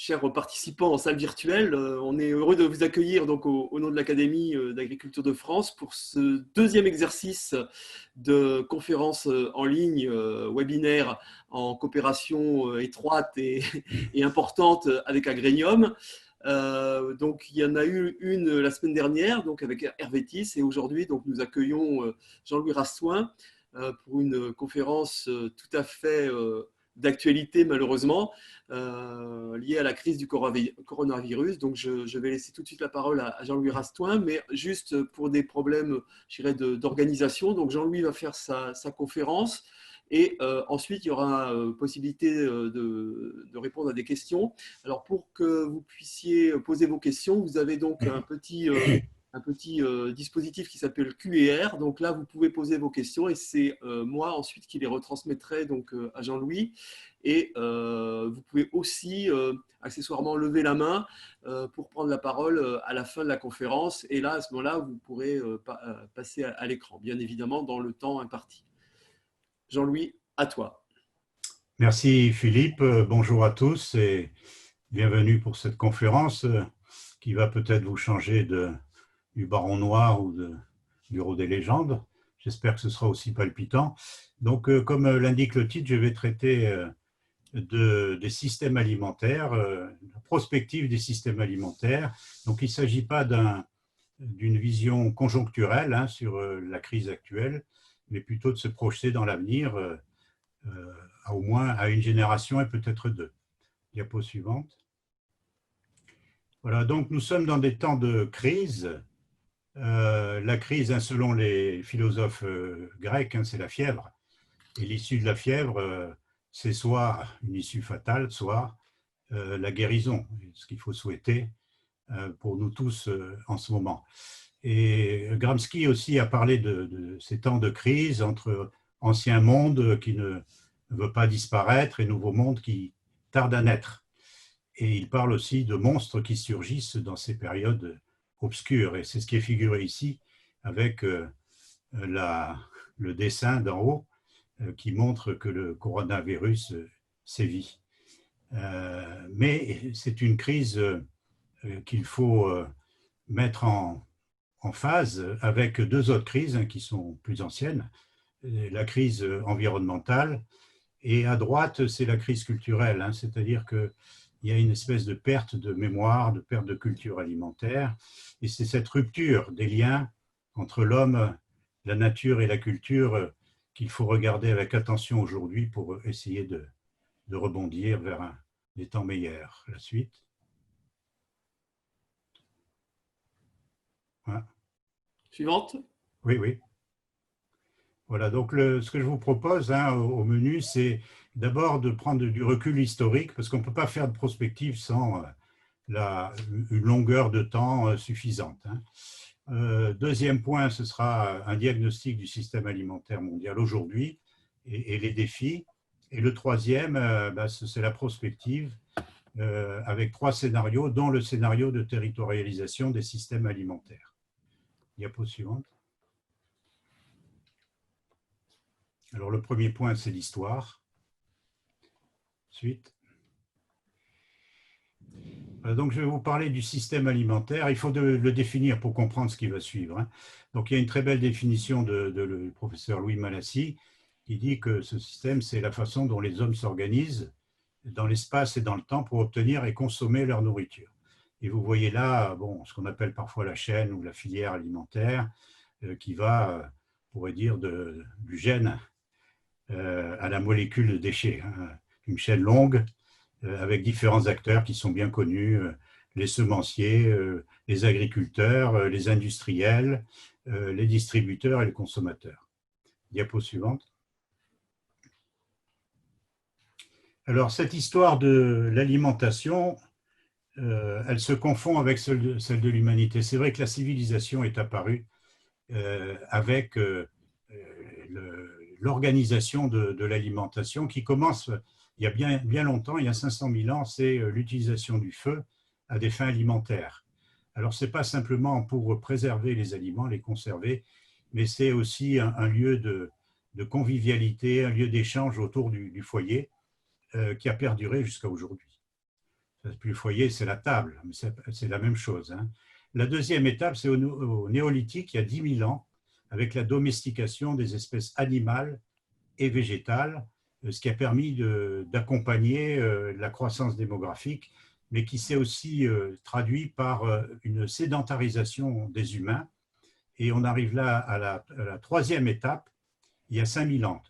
chers participants en salle virtuelle. On est heureux de vous accueillir donc, au nom de l'Académie d'agriculture de France pour ce deuxième exercice de conférence en ligne, webinaire, en coopération étroite et importante avec Agrénium. Donc, il y en a eu une la semaine dernière donc avec Hervétis, et aujourd'hui donc, nous accueillons Jean-Louis Rastoin pour une conférence tout à fait d'actualité malheureusement, liée à la crise du coronavirus. Donc je vais laisser tout de suite la parole à Jean-Louis Rastoin, mais juste pour des problèmes, je dirais, d'organisation. Donc Jean-Louis va faire sa conférence. Et ensuite, il y aura possibilité de répondre à des questions. Alors, pour que vous puissiez poser vos questions, vous avez donc un petit dispositif qui s'appelle Q&R. Donc là, vous pouvez poser vos questions et c'est moi ensuite qui les retransmettrai donc, à Jean-Louis. Et vous pouvez aussi accessoirement lever la main pour prendre la parole à la fin de la conférence. Et là, à ce moment-là, vous pourrez passer à l'écran, bien évidemment, dans le temps imparti. Jean-Louis, à toi. Merci Philippe, bonjour à tous et bienvenue pour cette conférence qui va peut-être vous changer du Baron Noir ou du Bureau des légendes. J'espère que ce sera aussi palpitant. Donc, comme l'indique le titre, je vais traiter des systèmes alimentaires, la prospective des systèmes alimentaires. Donc, il ne s'agit pas d'une vision conjoncturelle sur la crise actuelle, mais plutôt de se projeter dans l'avenir, au moins à une génération et peut-être deux. Diapo suivante. Voilà, donc nous sommes dans des temps de crise. La crise, selon les philosophes grecs, c'est la fièvre. Et l'issue de la fièvre, c'est soit une issue fatale, soit la guérison, ce qu'il faut souhaiter pour nous tous en ce moment. Et Gramsci aussi a parlé de ces temps de crise entre ancien monde qui ne veut pas disparaître et nouveau monde qui tarde à naître. Et il parle aussi de monstres qui surgissent dans ces périodes obscures. Et c'est ce qui est figuré ici avec le dessin d'en haut qui montre que le coronavirus sévit. Mais c'est une crise qu'il faut mettre en phase avec deux autres crises qui sont plus anciennes, la crise environnementale et à droite, c'est la crise culturelle, c'est-à-dire qu'il y a une espèce de perte de mémoire, de perte de culture alimentaire et c'est cette rupture des liens entre l'homme, la nature et la culture qu'il faut regarder avec attention aujourd'hui pour essayer de rebondir vers des temps meilleurs. La suite. Voilà. Suivante. Oui, oui. Voilà, donc ce que je vous propose au menu, c'est d'abord de prendre du recul historique, parce qu'on ne peut pas faire de prospective sans une longueur de temps suffisante. Deuxième point, ce sera un diagnostic du système alimentaire mondial aujourd'hui et les défis. Et le troisième, c'est la prospective avec trois scénarios, dont le scénario de territorialisation des systèmes alimentaires. Diapo suivante. Alors, le premier point, c'est l'histoire. Suite. Donc, je vais vous parler du système alimentaire. Il faut le définir pour comprendre ce qui va suivre. Donc, il y a une très belle définition de professeur Louis Malassis qui dit que ce système, c'est la façon dont les hommes s'organisent dans l'espace et dans le temps pour obtenir et consommer leur nourriture. Et vous voyez là, ce qu'on appelle parfois la chaîne ou la filière alimentaire qui va, on pourrait dire, du gène à la molécule de déchets. Une chaîne longue avec différents acteurs qui sont bien connus, les semenciers, les agriculteurs, les industriels, les distributeurs et les consommateurs. Diapo suivante. Alors, cette histoire de l'alimentation, elle se confond avec celle de l'humanité. C'est vrai que la civilisation est apparue avec l'organisation de l'alimentation qui commence il y a bien longtemps, il y a 500 000 ans, c'est l'utilisation du feu à des fins alimentaires. Alors, ce n'est pas simplement pour préserver les aliments, les conserver, mais c'est aussi un lieu de convivialité, un lieu d'échange autour du foyer qui a perduré jusqu'à aujourd'hui. C'est plus le foyer, c'est la table, mais c'est la même chose, hein. La deuxième étape, c'est au néolithique, il y a 10 000 ans, avec la domestication des espèces animales et végétales, ce qui a permis d'accompagner la croissance démographique, mais qui s'est aussi traduit par une sédentarisation des humains. Et on arrive là à la troisième étape, il y a 5000 ans,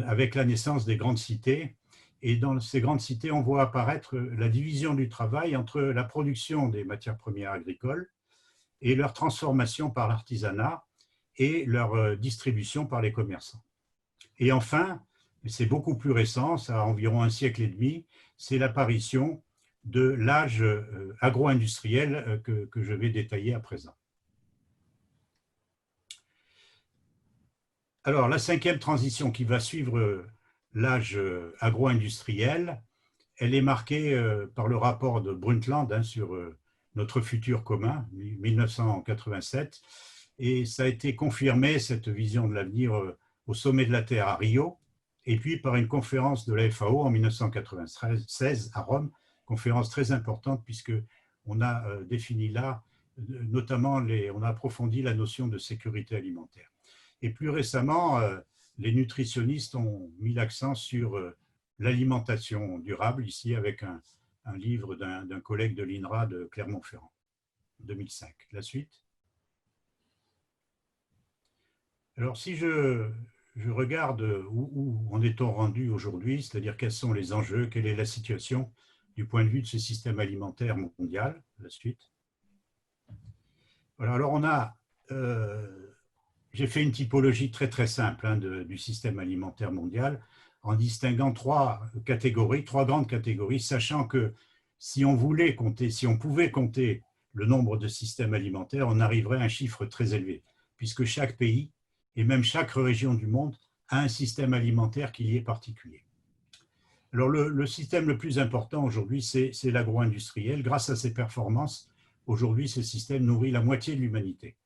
avec la naissance des grandes cités. Et dans ces grandes cités, on voit apparaître la division du travail entre la production des matières premières agricoles et leur transformation par l'artisanat et leur distribution par les commerçants. Et enfin, c'est beaucoup plus récent, ça a environ un siècle et demi, c'est l'apparition de l'âge agro-industriel que je vais détailler à présent. Alors, la cinquième transition qui va suivre l'âge agro-industriel, elle est marquée par le rapport de Brundtland sur notre futur commun, 1987, et ça a été confirmé, cette vision de l'avenir, au sommet de la Terre à Rio, et puis par une conférence de la FAO en 1996 à Rome, conférence très importante puisqu'on a défini là, notamment, on a approfondi la notion de sécurité alimentaire. Et plus récemment, les nutritionnistes ont mis l'accent sur l'alimentation durable, ici avec un livre d'un collègue de l'INRA de Clermont-Ferrand, 2005. La suite. Alors, si je regarde où en est-on rendu aujourd'hui, c'est-à-dire quels sont les enjeux, quelle est la situation du point de vue de ce système alimentaire mondial, la suite. Voilà, alors j'ai fait une typologie très très simple du système alimentaire mondial en distinguant trois grandes catégories, sachant que si on pouvait compter le nombre de systèmes alimentaires, on arriverait à un chiffre très élevé, puisque chaque pays et même chaque région du monde a un système alimentaire qui y est particulier. Alors le système le plus important aujourd'hui, c'est l'agro-industriel. Grâce à ses performances, aujourd'hui, ce système nourrit la moitié de l'humanité.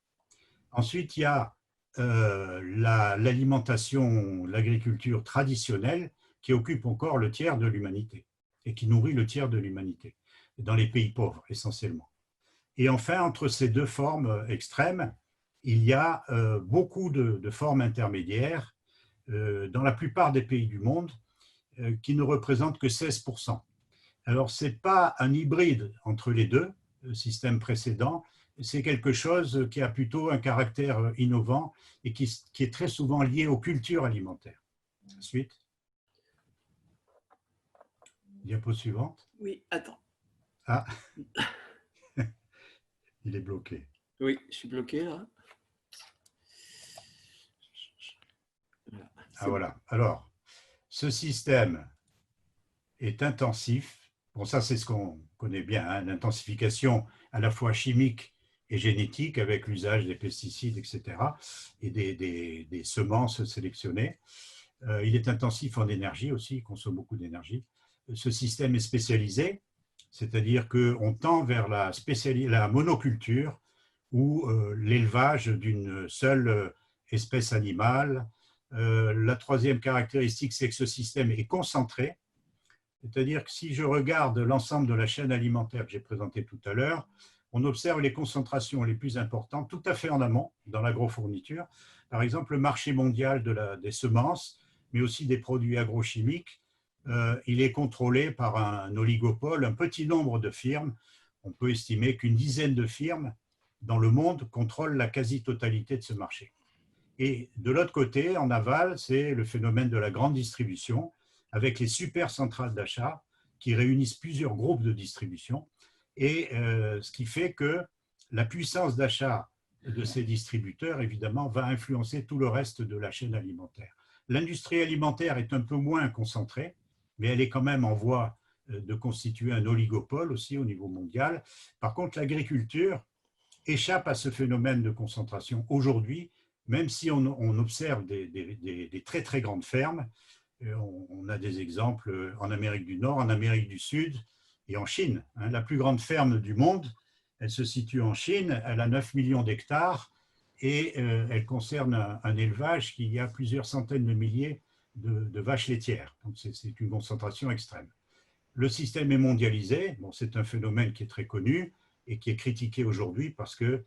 Ensuite, il y a l'alimentation, l'agriculture traditionnelle qui occupe encore le tiers de l'humanité et qui nourrit le tiers de l'humanité, dans les pays pauvres essentiellement. Et enfin, entre ces deux formes extrêmes, il y a beaucoup de formes intermédiaires dans la plupart des pays du monde qui ne représentent que 16%. Alors, ce n'est pas un hybride entre les deux systèmes précédents, c'est quelque chose qui a plutôt un caractère innovant et qui est très souvent lié aux cultures alimentaires. Ensuite. Diapo suivante. Oui, attends. Ah, il est bloqué. Oui, je suis bloqué là. Voilà. Ah voilà. Alors, ce système est intensif. Bon, ça c'est ce qu'on connaît bien, l'intensification à la fois chimique et génétique avec l'usage des pesticides, etc., et des semences sélectionnées. Il est intensif en énergie aussi, il consomme beaucoup d'énergie. Ce système est spécialisé, c'est-à-dire qu'on tend vers la monoculture ou l'élevage d'une seule espèce animale. La troisième caractéristique, c'est que ce système est concentré, c'est-à-dire que si je regarde l'ensemble de la chaîne alimentaire que j'ai présentée tout à l'heure, on observe les concentrations les plus importantes tout à fait en amont dans l'agrofourniture. Par exemple, le marché mondial des semences, mais aussi des produits agrochimiques, il est contrôlé par un oligopole, un petit nombre de firmes. On peut estimer qu'une dizaine de firmes dans le monde contrôlent la quasi-totalité de ce marché. Et de l'autre côté, en aval, c'est le phénomène de la grande distribution, avec les super centrales d'achat qui réunissent plusieurs groupes de distribution. Et ce qui fait que la puissance d'achat de ces distributeurs, évidemment, va influencer tout le reste de la chaîne alimentaire. L'industrie alimentaire est un peu moins concentrée, mais elle est quand même en voie de constituer un oligopole aussi au niveau mondial. Par contre, l'agriculture échappe à ce phénomène de concentration aujourd'hui, même si on observe des très très grandes fermes. On a des exemples en Amérique du Nord, en Amérique du Sud, et en Chine. La plus grande ferme du monde, elle se situe en Chine, elle a 9 millions d'hectares et elle concerne un élevage qui a plusieurs centaines de milliers de vaches laitières. Donc c'est une concentration extrême. le système est mondialisé. Bon, c'est un phénomène qui est très connu et qui est critiqué aujourd'hui parce que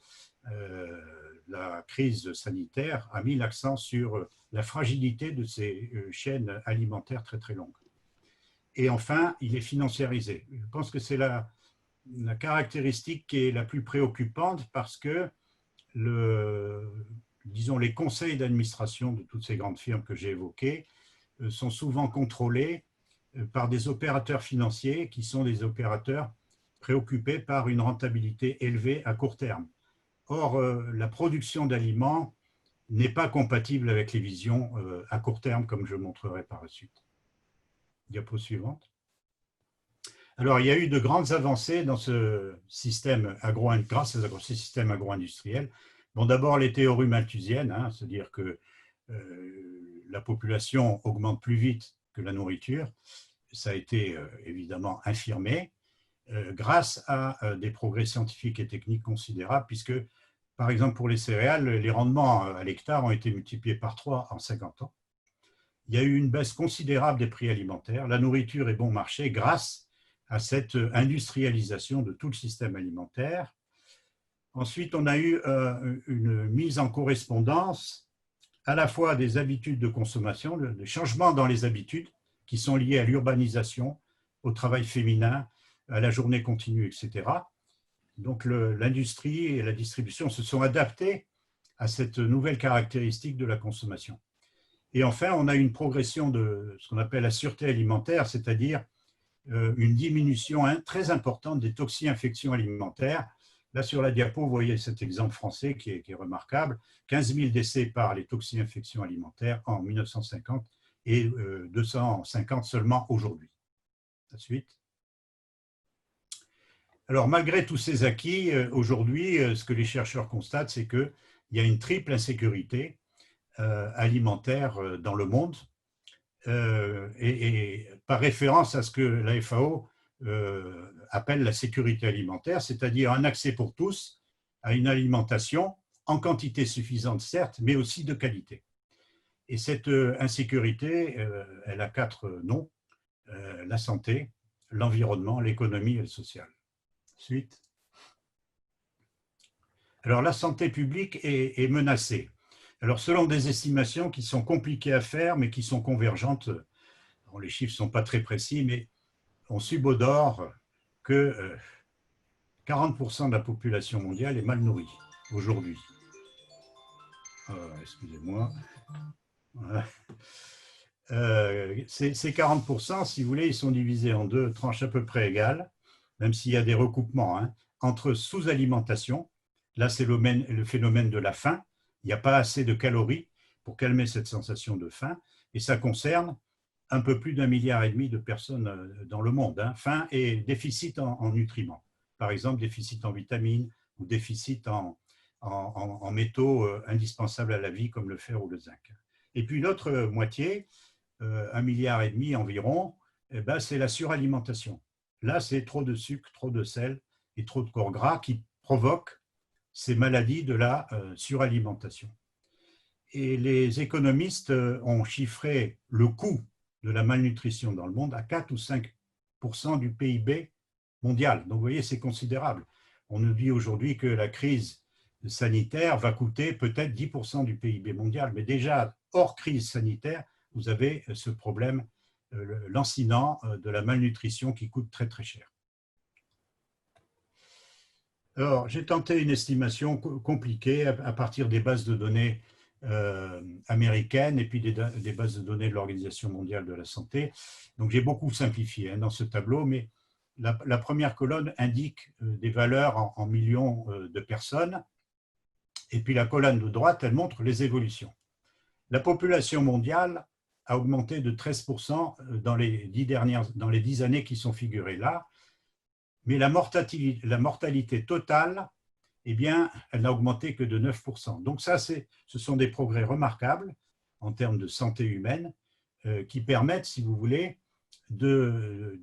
la crise sanitaire a mis l'accent sur la fragilité de ces chaînes alimentaires très très longues. Et enfin, il est financiarisé. Je pense que c'est la caractéristique qui est la plus préoccupante parce que disons, les conseils d'administration de toutes ces grandes firmes que j'ai évoquées sont souvent contrôlés par des opérateurs financiers qui sont des opérateurs préoccupés par une rentabilité élevée à court terme. Or, la production d'aliments n'est pas compatible avec les visions à court terme, comme je montrerai par la suite. Diapo suivante. Alors, il y a eu de grandes avancées dans ce système grâce à ce système agro-industriel. Bon, d'abord, les théories malthusiennes, hein, c'est-à-dire que la population augmente plus vite que la nourriture. Ça a été évidemment infirmé grâce à des progrès scientifiques et techniques considérables, puisque, par exemple, pour les céréales, les rendements à l'hectare ont été multipliés par 3 en 50 ans. Il y a eu une baisse considérable des prix alimentaires. La nourriture est bon marché grâce à cette industrialisation de tout le système alimentaire. Ensuite, on a eu une mise en correspondance à la fois des habitudes de consommation, des changements dans les habitudes qui sont liés à l'urbanisation, au travail féminin, à la journée continue, etc. Donc l'industrie et la distribution se sont adaptés à cette nouvelle caractéristique de la consommation. Et enfin, on a une progression de ce qu'on appelle la sûreté alimentaire, c'est-à-dire une diminution très importante des toxi-infections alimentaires. Là, sur la diapo, vous voyez cet exemple français qui est remarquable. 15 000 décès par les toxi-infections alimentaires en 1950 et 250 seulement aujourd'hui. La suite. Alors, malgré tous ces acquis, aujourd'hui, ce que les chercheurs constatent, c'est qu'il y a une triple insécurité alimentaire dans le monde. Et par référence à ce que la FAO appelle la sécurité alimentaire, c'est-à-dire un accès pour tous à une alimentation en quantité suffisante, certes, mais aussi de qualité. Et cette insécurité, elle a 4 noms, la santé, l'environnement, l'économie et le social. Suite. Alors, la santé publique est menacée. Alors, selon des estimations qui sont compliquées à faire, mais qui sont convergentes, bon, les chiffres ne sont pas très précis, mais on subodore que 40% de la population mondiale est mal nourrie aujourd'hui. Excusez-moi. Voilà. Ces 40%, si vous voulez, ils sont divisés en 2 tranches à peu près égales, même s'il y a des recoupements, hein, entre sous-alimentation, là c'est le phénomène de la faim, il n'y a pas assez de calories pour calmer cette sensation de faim, et ça concerne un peu plus d'1,5 milliard de personnes dans le monde, hein, faim et déficit en nutriments, par exemple déficit en vitamines ou déficit en métaux indispensables à la vie comme le fer ou le zinc. Et puis l'autre moitié, 1,5 milliard environ, eh ben, c'est la suralimentation. Là, c'est trop de sucre, trop de sel et trop de corps gras qui provoquent ces maladies de la suralimentation. Et les économistes ont chiffré le coût de la malnutrition dans le monde à 4 ou 5% du PIB mondial. Donc, vous voyez, c'est considérable. On nous dit aujourd'hui que la crise sanitaire va coûter peut-être 10% du PIB mondial, mais déjà, hors crise sanitaire, vous avez ce problème lancinant de la malnutrition qui coûte très très cher. Alors, j'ai tenté une estimation compliquée à partir des bases de données américaines et puis des bases de données de l'Organisation mondiale de la santé. Donc, j'ai beaucoup simplifié dans ce tableau, mais la première colonne indique des valeurs en millions de personnes. Et puis la colonne de droite, elle montre les évolutions. La population mondiale a augmenté de 13% dans les 10 années qui sont figurées là, mais la mortalité totale, eh bien, elle n'a augmenté que de 9%. Donc ça, ce sont des progrès remarquables en termes de santé humaine qui permettent, si vous voulez, que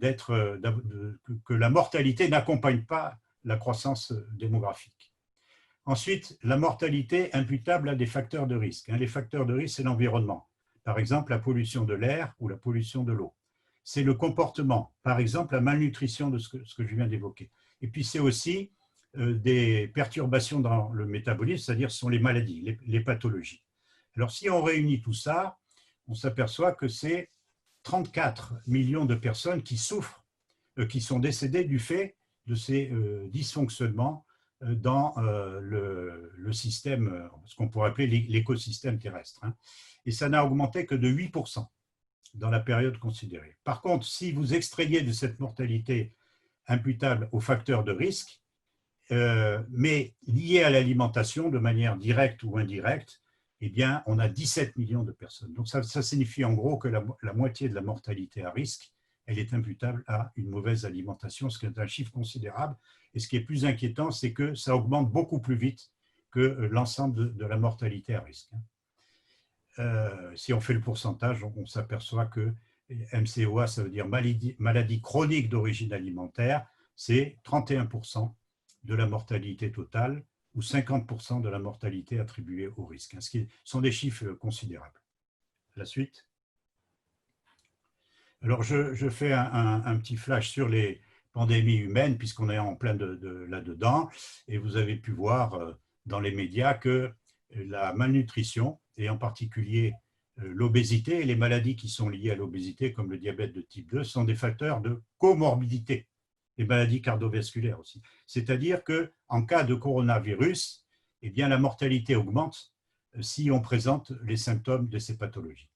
la mortalité n'accompagne pas la croissance démographique. Ensuite, la mortalité imputable à des facteurs de risque. Les facteurs de risque, c'est l'environnement. Par exemple, la pollution de l'air ou la pollution de l'eau. c'est le comportement. Par exemple, la malnutrition de ce que je viens d'évoquer. Et puis, c'est aussi des perturbations dans le métabolisme, c'est-à-dire ce sont les maladies, les pathologies. Alors, si on réunit tout ça, on s'aperçoit que c'est 34 millions de personnes qui souffrent, qui sont décédées du fait de ces dysfonctionnements dans le système, ce qu'on pourrait appeler l'écosystème terrestre. Hein. Et ça n'a augmenté que de 8% dans la période considérée. Par contre, si vous extrayez de cette mortalité imputable aux facteurs de risque, mais liés à l'alimentation de manière directe ou indirecte, eh bien, on a 17 millions de personnes. Donc, ça signifie en gros que la moitié de la mortalité à risque, elle est imputable à une mauvaise alimentation, ce qui est un chiffre considérable. Et ce qui est plus inquiétant, c'est que ça augmente beaucoup plus vite que l'ensemble de la mortalité à risque. Si on fait le pourcentage, on s'aperçoit que MCOA, ça veut dire maladie chronique d'origine alimentaire, c'est 31% de la mortalité totale ou 50% de la mortalité attribuée au risque, ce qui sont des chiffres considérables. La suite. Alors, je fais un petit flash sur les pandémies humaines, puisqu'on est en plein là-dedans, et vous avez pu voir dans les médias que la malnutrition, et en particulier l'obésité et les maladies qui sont liées à l'obésité, comme le diabète de type 2, sont des facteurs de comorbidité, les maladies cardiovasculaires aussi. C'est-à-dire qu'en cas de coronavirus, eh bien, la mortalité augmente si on présente les symptômes de ces pathologies.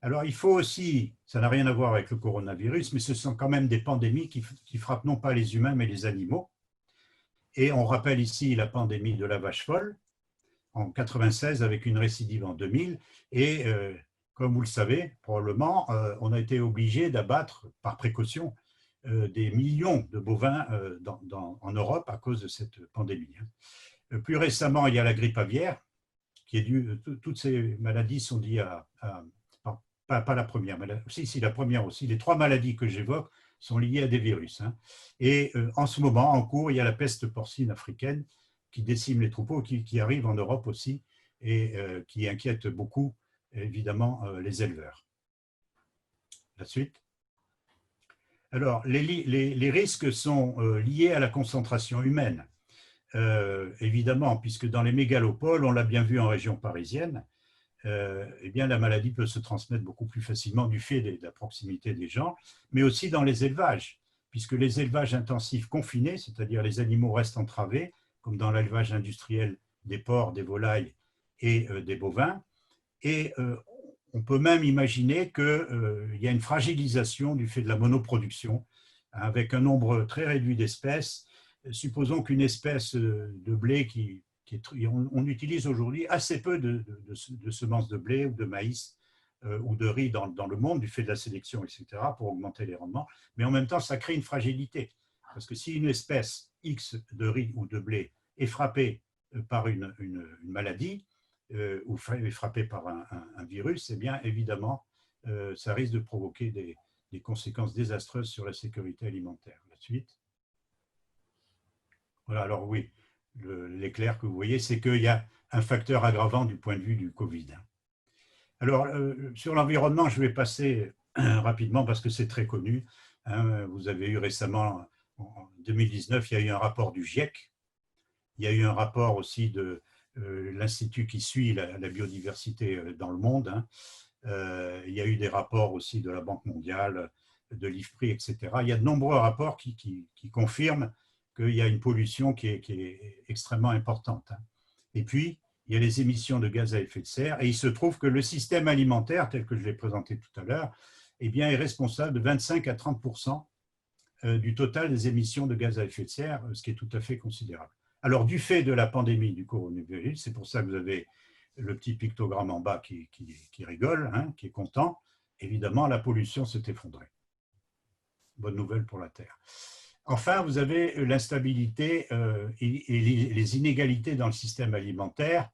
Alors, il faut aussi, ça n'a rien à voir avec le coronavirus, mais ce sont quand même des pandémies qui frappent non pas les humains, mais les animaux. Et on rappelle ici la pandémie de la vache folle en 1996 avec une récidive en 2000. Et comme vous le savez, probablement, on a été obligé d'abattre par précaution des millions de bovins en Europe à cause de cette pandémie. Plus récemment, il y a la grippe aviaire, qui est due, toutes ces maladies sont liées pas la première, mais la première aussi. Les 3 maladies que j'évoque sont liées à des virus. Hein. Et en ce moment, en cours, il y a la peste porcine africaine qui décime les troupeaux, qui arrive en Europe aussi et qui inquiète beaucoup, évidemment, les éleveurs. La suite. Alors, les risques sont liés à la concentration humaine. Évidemment, puisque dans les mégalopoles, on l'a bien vu en région parisienne, eh bien, la maladie peut se transmettre beaucoup plus facilement du fait de la proximité des gens, mais aussi dans les élevages, puisque les élevages intensifs confinés, c'est-à-dire les animaux restent entravés, comme dans l'élevage industriel des porcs, des volailles et des bovins, et on peut même imaginer qu'il y a une fragilisation du fait de la monoproduction, avec un nombre très réduit d'espèces. Supposons qu'une espèce de blé on utilise aujourd'hui assez peu de semences de blé ou de maïs ou de riz dans le monde du fait de la sélection, etc., pour augmenter les rendements. Mais en même temps, ça crée une fragilité. Parce que si une espèce X de riz ou de blé est frappée par une maladie ou est frappée par un virus, eh bien, évidemment, ça risque de provoquer des conséquences désastreuses sur la sécurité alimentaire. La suite. Voilà, alors oui. L'éclair que vous voyez, c'est qu'il y a un facteur aggravant du point de vue du Covid. Alors, sur l'environnement, je vais passer rapidement parce que c'est très connu. Hein. Vous avez eu récemment, en 2019, il y a eu un rapport du GIEC. Il y a eu un rapport aussi de l'Institut qui suit la biodiversité dans le monde. Hein. Il y a eu des rapports aussi de la Banque mondiale, de l'IFPRI, etc. Il y a de nombreux rapports qui confirment qu'il y a une pollution qui est extrêmement importante. Et puis, il y a les émissions de gaz à effet de serre, et il se trouve que le système alimentaire, tel que je l'ai présenté tout à l'heure, eh bien, est responsable de 25 à 30% du total des émissions de gaz à effet de serre, ce qui est tout à fait considérable. Alors, du fait de la pandémie du coronavirus, c'est pour ça que vous avez le petit pictogramme en bas qui rigole, hein, qui est content, évidemment, la pollution s'est effondrée. Bonne nouvelle pour la Terre. Enfin, vous avez l'instabilité et les inégalités dans le système alimentaire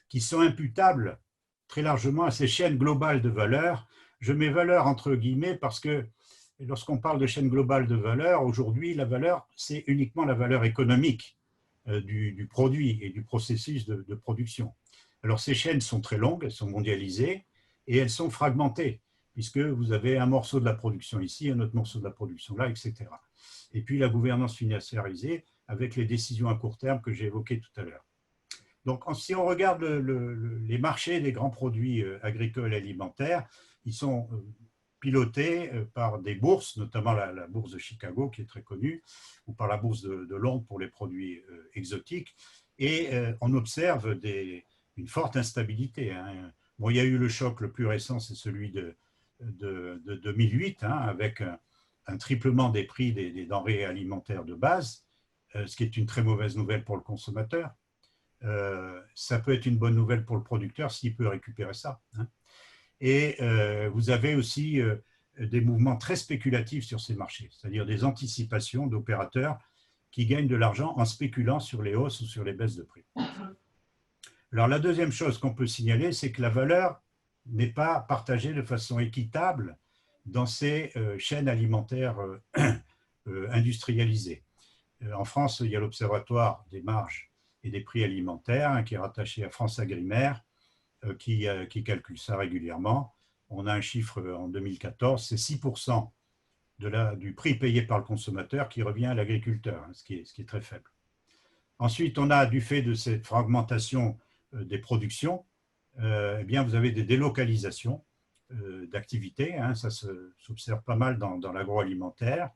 qui sont imputables très largement à ces chaînes globales de valeur. Je mets valeur entre guillemets parce que lorsqu'on parle de chaîne globale de valeur, aujourd'hui, la valeur, c'est uniquement la valeur économique du produit et du processus de production. Alors, ces chaînes sont très longues, elles sont mondialisées et elles sont fragmentées. puisque vous avez un morceau de la production ici, un autre morceau de la production là, etc. Et puis la gouvernance financiarisée avec les décisions à court terme que j'ai évoquées tout à l'heure. Donc, si on regarde les marchés des grands produits agricoles et alimentaires, ils sont pilotés par des bourses, notamment la bourse de Chicago, qui est très connue, ou par la bourse de Londres pour les produits exotiques. Et on observe une forte instabilité. Hein. Bon, il y a eu le choc le plus récent, c'est celui de 2008, hein, avec un triplement des prix des denrées alimentaires de base, ce qui est une très mauvaise nouvelle pour le consommateur. Ça peut être une bonne nouvelle pour le producteur s'il peut récupérer ça. Hein. Et vous avez aussi des mouvements très spéculatifs sur ces marchés, c'est-à-dire des anticipations d'opérateurs qui gagnent de l'argent en spéculant sur les hausses ou sur les baisses de prix. Alors la deuxième chose qu'on peut signaler, c'est que la valeur n'est pas partagée de façon équitable dans ces chaînes alimentaires industrialisées. En France, il y a l'Observatoire des marges et des prix alimentaires, hein, qui est rattaché à France Agrimaire, qui calcule ça régulièrement. On a un chiffre en 2014, c'est 6% du prix payé par le consommateur qui revient à l'agriculteur, hein, ce qui est très faible. Ensuite, on a, du fait de cette fragmentation des productions, eh bien, vous avez des délocalisations d'activités, hein, ça s'observe pas mal dans l'agroalimentaire.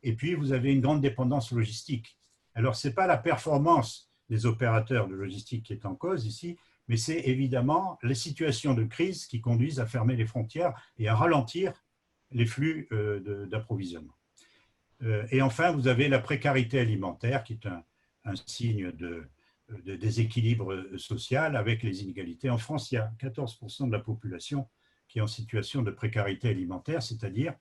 Et puis, vous avez une grande dépendance logistique. Alors, ce n'est pas la performance des opérateurs de logistique qui est en cause ici, mais c'est évidemment les situations de crise qui conduisent à fermer les frontières et à ralentir les flux d'approvisionnement. Et enfin, vous avez la précarité alimentaire, qui est un signe de déséquilibre social avec les inégalités. En France, il y a 14% de la population qui est en situation de précarité alimentaire, c'est-à-dire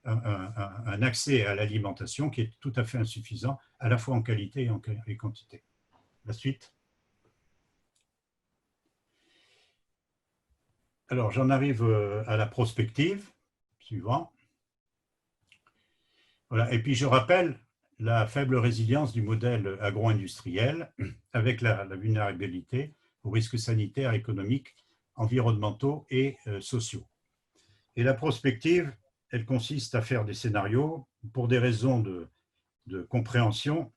un accès à l'alimentation qui est tout à fait insuffisant, à la fois en qualité et en quantité. La suite. Alors, j'en arrive à la prospective. Suivant. Voilà. Et puis, je rappelle la faible résilience du modèle agro-industriel avec la vulnérabilité aux risques sanitaires, économiques, environnementaux et sociaux. Et la prospective, elle consiste à faire des scénarios. Pour des raisons de compréhension,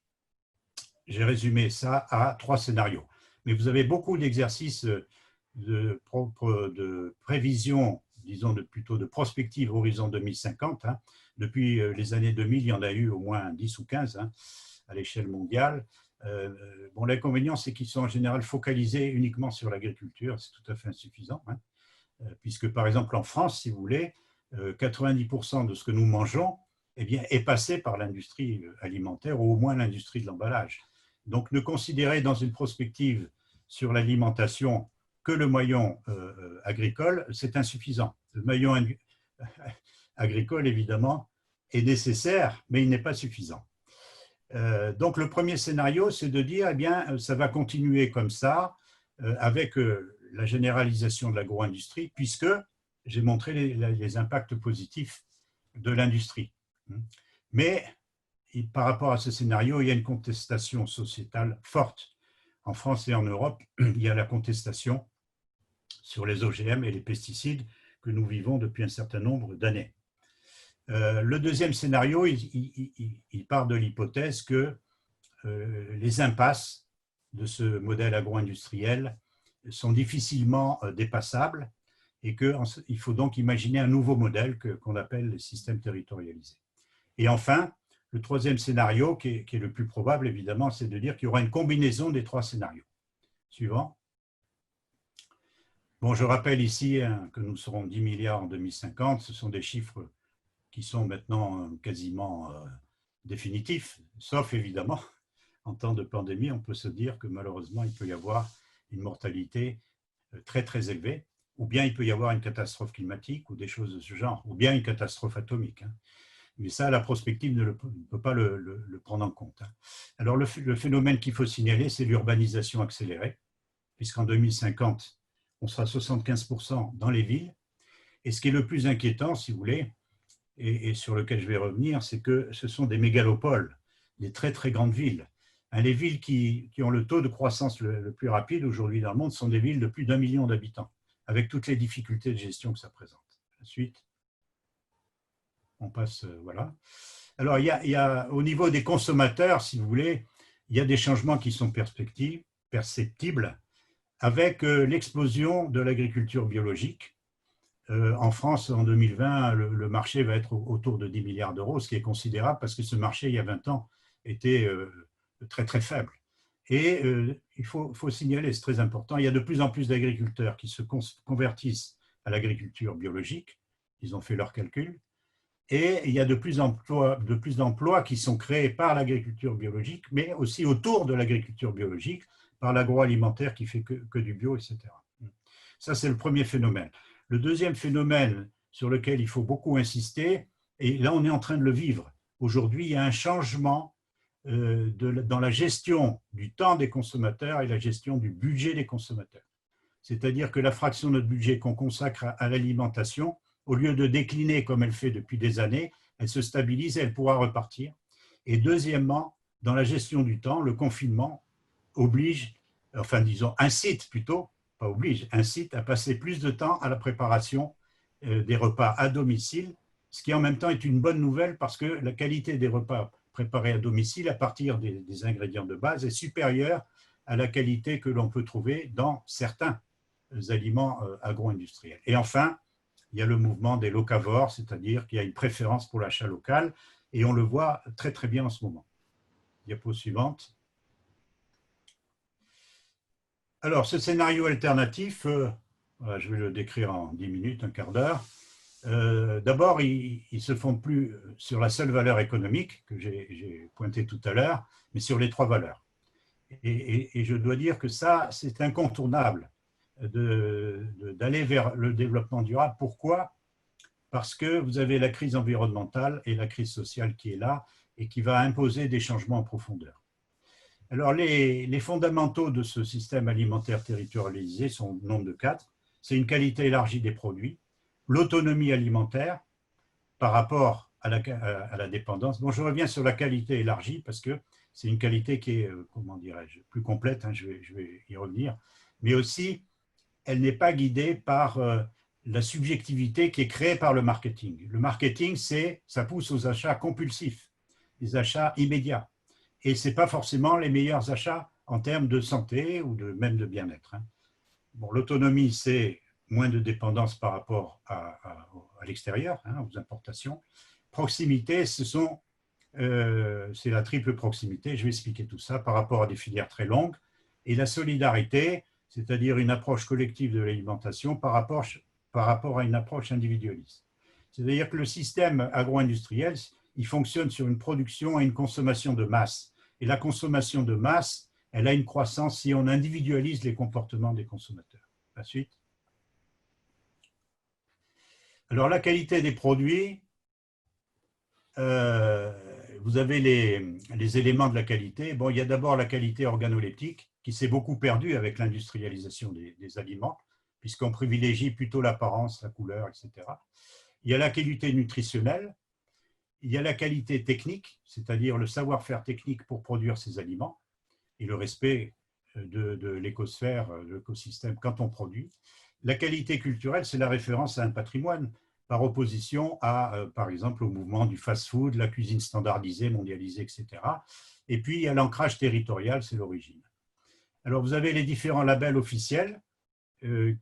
j'ai résumé ça à 3 scénarios. Mais vous avez beaucoup d'exercices de prévision, disons plutôt de prospective horizon 2050. Hein. Depuis les années 2000, il y en a eu au moins 10 ou 15 hein, à l'échelle mondiale. Bon, l'inconvénient, c'est qu'ils sont en général focalisés uniquement sur l'agriculture. C'est tout à fait insuffisant. Hein, puisque, par exemple, en France, si vous voulez, 90% de ce que nous mangeons eh bien, est passé par l'industrie alimentaire ou au moins l'industrie de l'emballage. Donc, ne considérer dans une prospective sur l'alimentation que le maillon agricole, c'est insuffisant. Le maillon agricole, évidemment, est nécessaire, mais il n'est pas suffisant. Donc, le premier scénario, c'est de dire, eh bien, ça va continuer comme ça, avec la généralisation de l'agro-industrie, puisque j'ai montré les impacts positifs de l'industrie. Mais par rapport à ce scénario, il y a une contestation sociétale forte. En France et en Europe, il y a la contestation sur les OGM et les pesticides que nous vivons depuis un certain nombre d'années. Le deuxième scénario, il part de l'hypothèse que les impasses de ce modèle agro-industriel sont difficilement dépassables et qu'il faut donc imaginer un nouveau modèle qu'on appelle le système territorialisé. Et enfin, le troisième scénario, qui est le plus probable, évidemment, c'est de dire qu'il y aura une combinaison des 3 scénarios. Suivant. Bon, je rappelle ici hein, que nous serons 10 milliards en 2050. Ce sont des chiffres qui sont maintenant quasiment définitifs, sauf évidemment, en temps de pandémie, on peut se dire que malheureusement, il peut y avoir une mortalité très, très élevée, ou bien il peut y avoir une catastrophe climatique ou des choses de ce genre, ou bien une catastrophe atomique. Hein. Mais ça, la prospective ne peut pas le prendre en compte. Hein. Alors, le phénomène qu'il faut signaler, c'est l'urbanisation accélérée, puisqu'en 2050, on sera 75% dans les villes. Et ce qui est le plus inquiétant, si vous voulez, et sur lequel je vais revenir, c'est que ce sont des mégalopoles, des très, très grandes villes. Hein, les villes qui ont le taux de croissance le plus rapide aujourd'hui dans le monde sont des villes de plus d'1 million d'habitants, avec toutes les difficultés de gestion que ça présente. Suite. On passe, voilà. Alors, il y a, au niveau des consommateurs, si vous voulez, il y a des changements qui sont perceptibles avec l'explosion de l'agriculture biologique. En France, en 2020, le marché va être autour de 10 milliards d'euros, ce qui est considérable parce que ce marché, il y a 20 ans, était très, très faible. Et il faut signaler, c'est très important, il y a de plus en plus d'agriculteurs qui se convertissent à l'agriculture biologique. Ils ont fait leurs calculs. Et il y a de plus d'emplois qui sont créés par l'agriculture biologique, mais aussi autour de l'agriculture biologique, par l'agroalimentaire qui fait que du bio, etc. Ça, c'est le premier phénomène. Le deuxième phénomène sur lequel il faut beaucoup insister, et là, on est en train de le vivre. Aujourd'hui, il y a un changement dans la gestion du temps des consommateurs et la gestion du budget des consommateurs. C'est-à-dire que la fraction de notre budget qu'on consacre à l'alimentation, au lieu de décliner comme elle fait depuis des années, elle se stabilise et elle pourra repartir. Et deuxièmement, dans la gestion du temps, le confinement oblige, enfin disons incite plutôt, pas oblige, incite à passer plus de temps à la préparation des repas à domicile, ce qui en même temps est une bonne nouvelle parce que la qualité des repas préparés à domicile à partir des ingrédients de base est supérieure à la qualité que l'on peut trouver dans certains aliments agro-industriels. Et enfin, il y a le mouvement des locavores, c'est-à-dire qu'il y a une préférence pour l'achat local, et on le voit très très bien en ce moment. Diapo suivante. Alors, ce scénario alternatif, je vais le décrire en 10 minutes, un quart d'heure. D'abord, il ne se fonde plus sur la seule valeur économique que j'ai pointée tout à l'heure, mais sur les trois valeurs. Et je dois dire que ça, c'est incontournable d'aller vers le développement durable. Pourquoi? Parce que vous avez la crise environnementale et la crise sociale qui est là et qui va imposer des changements en profondeur. Alors, les fondamentaux de ce système alimentaire territorialisé sont au nombre de 4. C'est une qualité élargie des produits, l'autonomie alimentaire par rapport à la dépendance. Bon, je reviens sur la qualité élargie parce que c'est une qualité qui est, comment dirais-je, plus complète, hein, je vais y revenir, mais aussi, elle n'est pas guidée par la subjectivité qui est créée par le marketing. Le marketing, ça pousse aux achats compulsifs, les achats immédiats. Et ce n'est pas forcément les meilleurs achats en termes de santé ou même de bien-être. Hein. Bon, l'autonomie, c'est moins de dépendance par rapport à l'extérieur, hein, aux importations. Proximité, c'est la triple proximité, je vais expliquer tout ça par rapport à des filières très longues. Et la solidarité, c'est-à-dire une approche collective de l'alimentation par rapport à une approche individualiste. C'est-à-dire que le système agro-industriel, il fonctionne sur une production et une consommation de masse. Et la consommation de masse, elle a une croissance si on individualise les comportements des consommateurs. La suite. Alors, la qualité des produits, vous avez les éléments de la qualité. Bon, il y a d'abord la qualité organoleptique qui s'est beaucoup perdue avec l'industrialisation des aliments, puisqu'on privilégie plutôt l'apparence, la couleur, etc. Il y a la qualité nutritionnelle, il y a la qualité technique, c'est-à-dire le savoir-faire technique pour produire ces aliments et le respect de l'écosphère, de l'écosystème quand on produit. La qualité culturelle, c'est la référence à un patrimoine par opposition par exemple, au mouvement du fast-food, la cuisine standardisée, mondialisée, etc. Et puis, il y a l'ancrage territorial, c'est l'origine. Alors, vous avez les différents labels officiels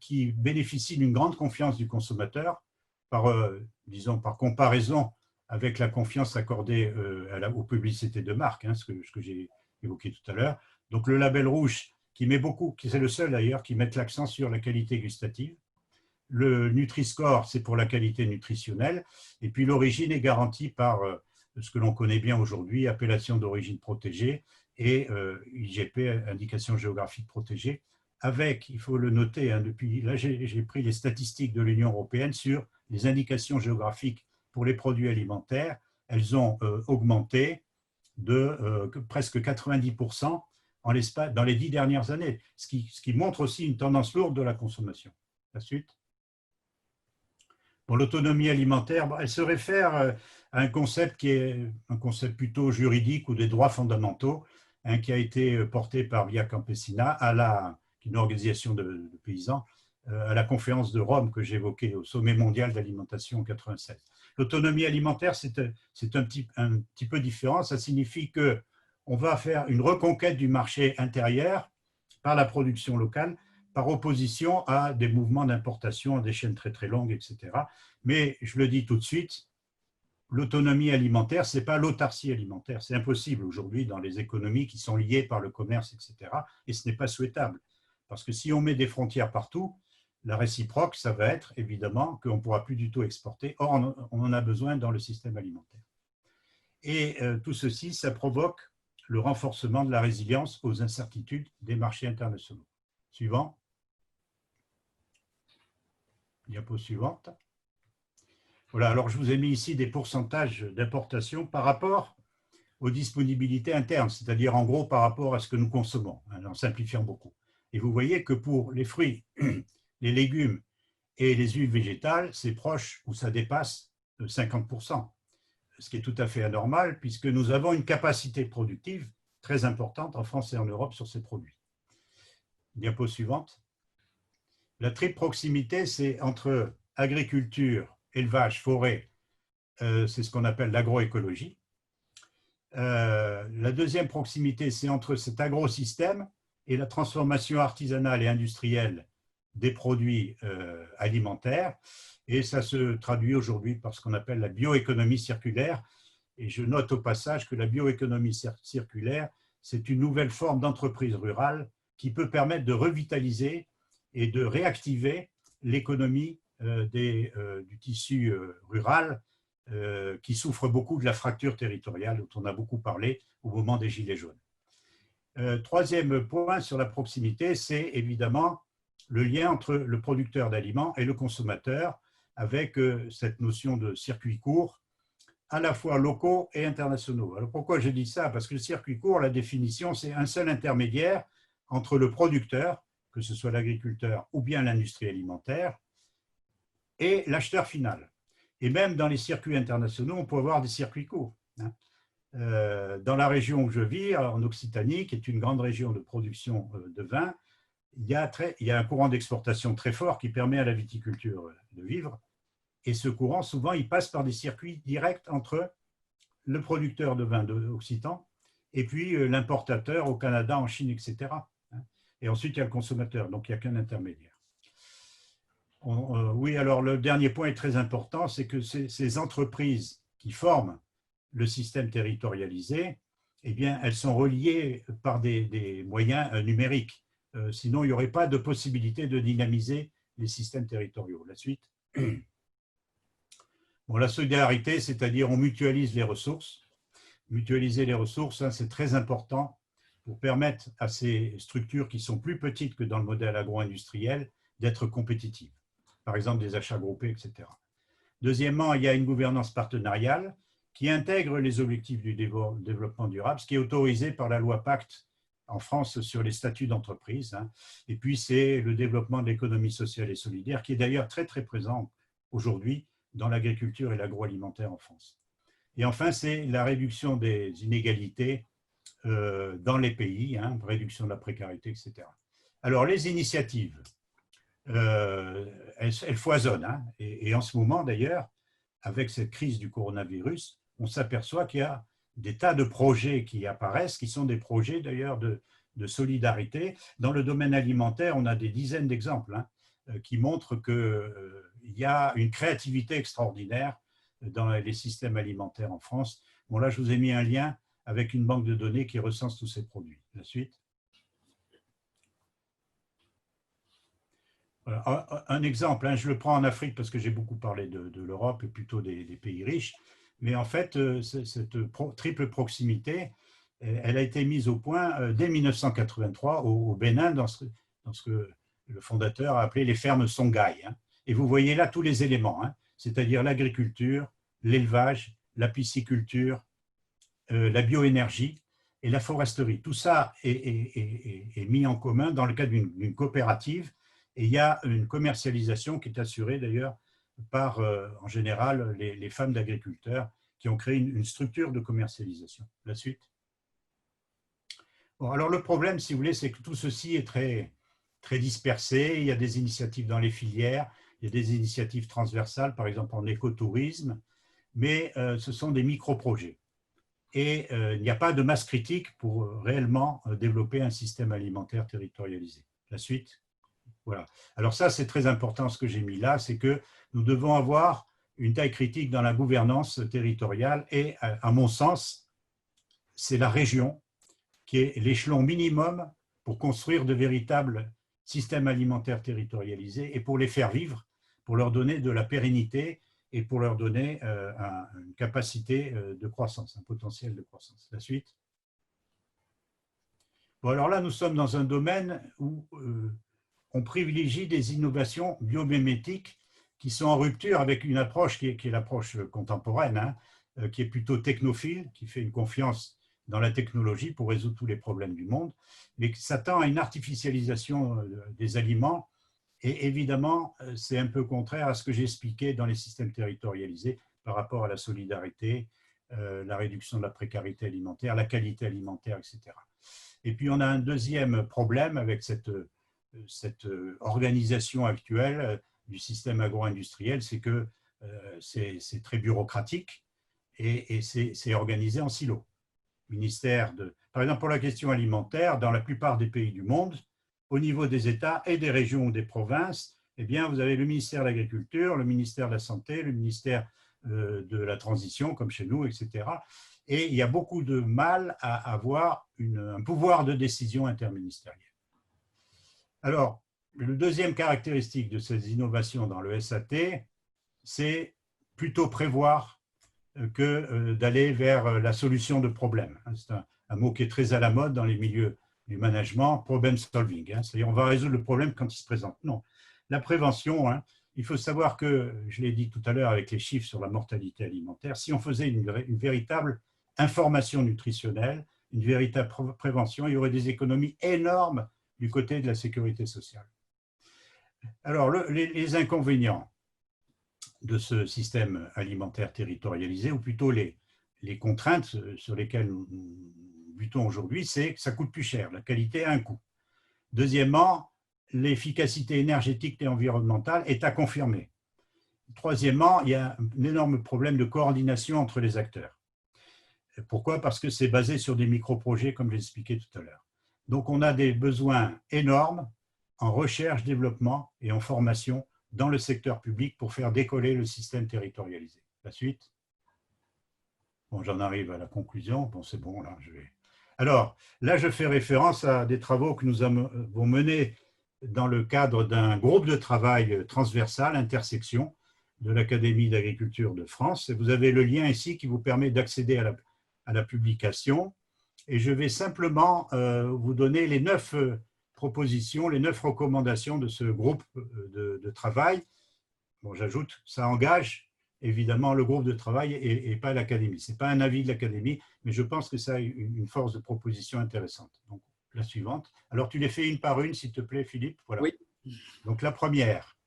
qui bénéficient d'une grande confiance du consommateur disons, par comparaison avec la confiance accordée aux publicités de marque, hein, ce que j'ai évoqué tout à l'heure. Donc, le label rouge, c'est le seul d'ailleurs, qui met l'accent sur la qualité gustative. Le Nutri-Score, c'est pour la qualité nutritionnelle. Et puis, l'origine est garantie par ce que l'on connaît bien aujourd'hui, appellation d'origine protégée, et IGP, indication géographique protégée, avec, il faut le noter, hein, là j'ai pris les statistiques de l'Union européenne sur les indications géographiques pour les produits alimentaires. Elles ont augmenté de presque 90% dans les 10 dernières années, ce qui montre aussi une tendance lourde de la consommation. La suite. Bon, l'autonomie alimentaire, elle se réfère à un concept qui est un concept plutôt juridique ou des droits fondamentaux, hein, qui a été porté par Via Campesina qui est une organisation de paysans, à la conférence de Rome que j'évoquais au sommet mondial d'alimentation en 96. L'autonomie alimentaire, c'est un petit peu différent. Ça signifie qu'on va faire une reconquête du marché intérieur par la production locale, par opposition à des mouvements d'importation à des chaînes très très longues, etc. Mais je le dis tout de suite, l'autonomie alimentaire, ce n'est pas l'autarcie alimentaire. C'est impossible aujourd'hui dans les économies qui sont liées par le commerce, etc. Et ce n'est pas souhaitable. Parce que si on met des frontières partout, la réciproque, ça va être évidemment qu'on ne pourra plus du tout exporter. Or, on en a besoin dans le système alimentaire. Et tout ceci, ça provoque le renforcement de la résilience aux incertitudes des marchés internationaux. Suivant. Diapo suivante. Voilà, alors je vous ai mis ici des pourcentages d'importation par rapport aux disponibilités internes, c'est-à-dire en gros par rapport à ce que nous consommons, en simplifiant beaucoup. Et vous voyez que pour les fruits, les légumes et les huiles végétales, c'est proche ou ça dépasse 50%, ce qui est tout à fait anormal puisque nous avons une capacité productive très importante en France et en Europe sur ces produits. Diapo suivante. La triple proximité, c'est entre agriculture, élevage, forêt, c'est ce qu'on appelle l'agroécologie. La deuxième proximité, c'est entre cet agrosystème et la transformation artisanale et industrielle des produits alimentaires. Et ça se traduit aujourd'hui par ce qu'on appelle la bioéconomie circulaire. Et je note au passage que la bioéconomie circulaire, c'est une nouvelle forme d'entreprise rurale qui peut permettre de revitaliser et de réactiver l'économie du tissu rural qui souffre beaucoup de la fracture territoriale dont on a beaucoup parlé au moment des Gilets jaunes. Troisième point sur la proximité, c'est évidemment le lien entre le producteur d'aliments et le consommateur avec cette notion de circuit court à la fois locaux et internationaux. Alors pourquoi je dis ça? Parce que le circuit court, la définition, c'est un seul intermédiaire entre le producteur, que ce soit l'agriculteur ou bien l'industrie alimentaire, et l'acheteur final. Et même dans les circuits internationaux, on peut avoir des circuits courts. Dans la région où je vis, en Occitanie, qui est une grande région de production de vin, il y a un courant d'exportation très fort qui permet à la viticulture de vivre. Et ce courant, souvent, il passe par des circuits directs entre le producteur de vin occitan et puis l'importateur au Canada, en Chine, etc. Et ensuite, il y a le consommateur, donc il n'y a qu'un intermédiaire. Oui, alors le dernier point est très important, c'est que ces entreprises qui forment le système territorialisé, eh bien, elles sont reliées par des moyens numériques. Sinon, il n'y aurait pas de possibilité de dynamiser les systèmes territoriaux. La suite. Bon, la solidarité, c'est-à-dire on mutualise les ressources. Mutualiser les ressources, hein, c'est très important pour permettre à ces structures qui sont plus petites que dans le modèle agro-industriel d'être compétitives. Par exemple, des achats groupés, etc. Deuxièmement, il y a une gouvernance partenariale qui intègre les objectifs du développement durable, ce qui est autorisé par la loi Pacte en France sur les statuts d'entreprise. Et puis, c'est le développement de l'économie sociale et solidaire, qui est d'ailleurs très, très présent aujourd'hui dans l'agriculture et l'agroalimentaire en France. Et enfin, c'est la réduction des inégalités dans les pays, réduction de la précarité, etc. Alors, les initiatives, elles foisonnent. Et en ce moment, d'ailleurs, avec cette crise du coronavirus, on s'aperçoit qu'il y a des tas de projets qui apparaissent, qui sont des projets d'ailleurs de solidarité. Dans le domaine alimentaire, on a des dizaines d'exemples qui montrent qu'il y a une créativité extraordinaire dans les systèmes alimentaires en France. Bon, là, je vous ai mis un lien avec une banque de données qui recense tous ces produits. La suite. Voilà. Un exemple, je le prends en Afrique parce que j'ai beaucoup parlé de l'Europe et plutôt des pays riches. Mais en fait, cette triple proximité, elle a été mise au point dès 1983 au Bénin, dans ce que le fondateur a appelé les fermes Songhai. Et vous voyez là tous les éléments, c'est-à-dire l'agriculture, l'élevage, la pisciculture, la bioénergie et la foresterie. Tout ça est mis en commun dans le cadre d'une coopérative. Et il y a une commercialisation qui est assurée d'ailleurs par, en général, les femmes d'agriculteurs qui ont créé une structure de commercialisation. La suite. Bon, alors le problème, si vous voulez, c'est que tout ceci est très, très dispersé. Il y a des initiatives dans les filières, il y a des initiatives transversales, par exemple en écotourisme, mais ce sont des micro-projets. Et il n'y a pas de masse critique pour réellement développer un système alimentaire territorialisé. La suite. Voilà. Alors ça, c'est très important ce que j'ai mis là, c'est que nous devons avoir une taille critique dans la gouvernance territoriale et, à mon sens, c'est la région qui est l'échelon minimum pour construire de véritables systèmes alimentaires territorialisés et pour les faire vivre, pour leur donner de la pérennité et pour leur donner une capacité de croissance, un potentiel de croissance. La suite. Bon, alors là, nous sommes dans un domaine où on privilégie des innovations biomimétiques qui sont en rupture avec une approche qui est l'approche contemporaine, hein, qui est plutôt technophile, qui fait une confiance dans la technologie pour résoudre tous les problèmes du monde, mais qui s'attend à une artificialisation des aliments. Et évidemment, c'est un peu contraire à ce que j'expliquais dans les systèmes territorialisés par rapport à la solidarité, la réduction de la précarité alimentaire, la qualité alimentaire, etc. Et puis, on a un deuxième problème avec cette organisation actuelle du système agro-industriel, c'est que c'est très bureaucratique et c'est organisé en silos. Par exemple, pour la question alimentaire, dans la plupart des pays du monde, au niveau des États et des régions ou des provinces, eh bien, vous avez le ministère de l'Agriculture, le ministère de la Santé, le ministère de la Transition, comme chez nous, etc. Et il y a beaucoup de mal à avoir un pouvoir de décision interministériel. Alors, le deuxième caractéristique de ces innovations dans le SAT, c'est plutôt prévoir que d'aller vers la solution de problèmes. C'est un mot qui est très à la mode dans les milieux du management, problem solving. C'est-à-dire on va résoudre le problème quand il se présente. Non, la prévention, il faut savoir que, je l'ai dit tout à l'heure avec les chiffres sur la mortalité alimentaire, si on faisait une véritable information nutritionnelle, une véritable prévention, il y aurait des économies énormes du côté de la sécurité sociale. Alors, les inconvénients de ce système alimentaire territorialisé, ou plutôt les contraintes sur lesquelles nous butons aujourd'hui, c'est que ça coûte plus cher, la qualité a un coût. Deuxièmement, l'efficacité énergétique et environnementale est à confirmer. Troisièmement, il y a un énorme problème de coordination entre les acteurs. Pourquoi? Parce que c'est basé sur des micro-projets, comme j'ai expliqué tout à l'heure. Donc, on a des besoins énormes en recherche, développement et en formation dans le secteur public pour faire décoller le système territorialisé. La suite. Bon, j'en arrive à la conclusion. Bon, c'est bon, là, je vais… Alors, là, je fais référence à des travaux que nous avons menés dans le cadre d'un groupe de travail transversal, intersection, de l'Académie d'agriculture de France. Et vous avez le lien ici qui vous permet d'accéder à la publication. Et je vais simplement vous donner les 9 propositions, les 9 recommandations de ce groupe de travail. Bon, j'ajoute, ça engage évidemment le groupe de travail et pas l'Académie. Ce n'est pas un avis de l'Académie, mais je pense que ça a une force de proposition intéressante. Donc, la suivante. Alors, tu les fais une par une, s'il te plaît, Philippe. Voilà. Oui. Donc, la première,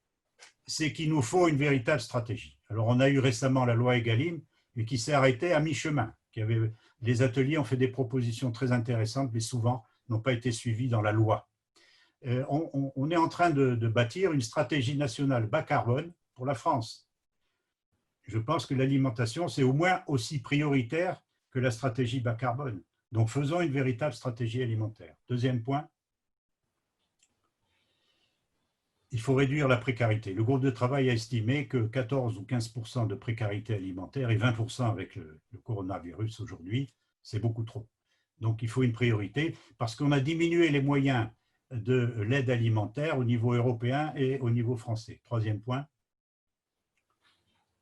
c'est qu'il nous faut une véritable stratégie. Alors, on a eu récemment la loi Egalim, mais qui s'est arrêtée à mi-chemin. Les ateliers ont fait des propositions très intéressantes, mais souvent n'ont pas été suivies dans la loi. On est en train de bâtir une stratégie nationale bas carbone pour la France. Je pense que l'alimentation, c'est au moins aussi prioritaire que la stratégie bas carbone. Donc, faisons une véritable stratégie alimentaire. Deuxième point, il faut réduire la précarité. Le groupe de travail a estimé que 14 ou 15% de précarité alimentaire et 20% avec le coronavirus aujourd'hui, c'est beaucoup trop. Donc, il faut une priorité parce qu'on a diminué les moyens de l'aide alimentaire au niveau européen et au niveau français. Troisième point,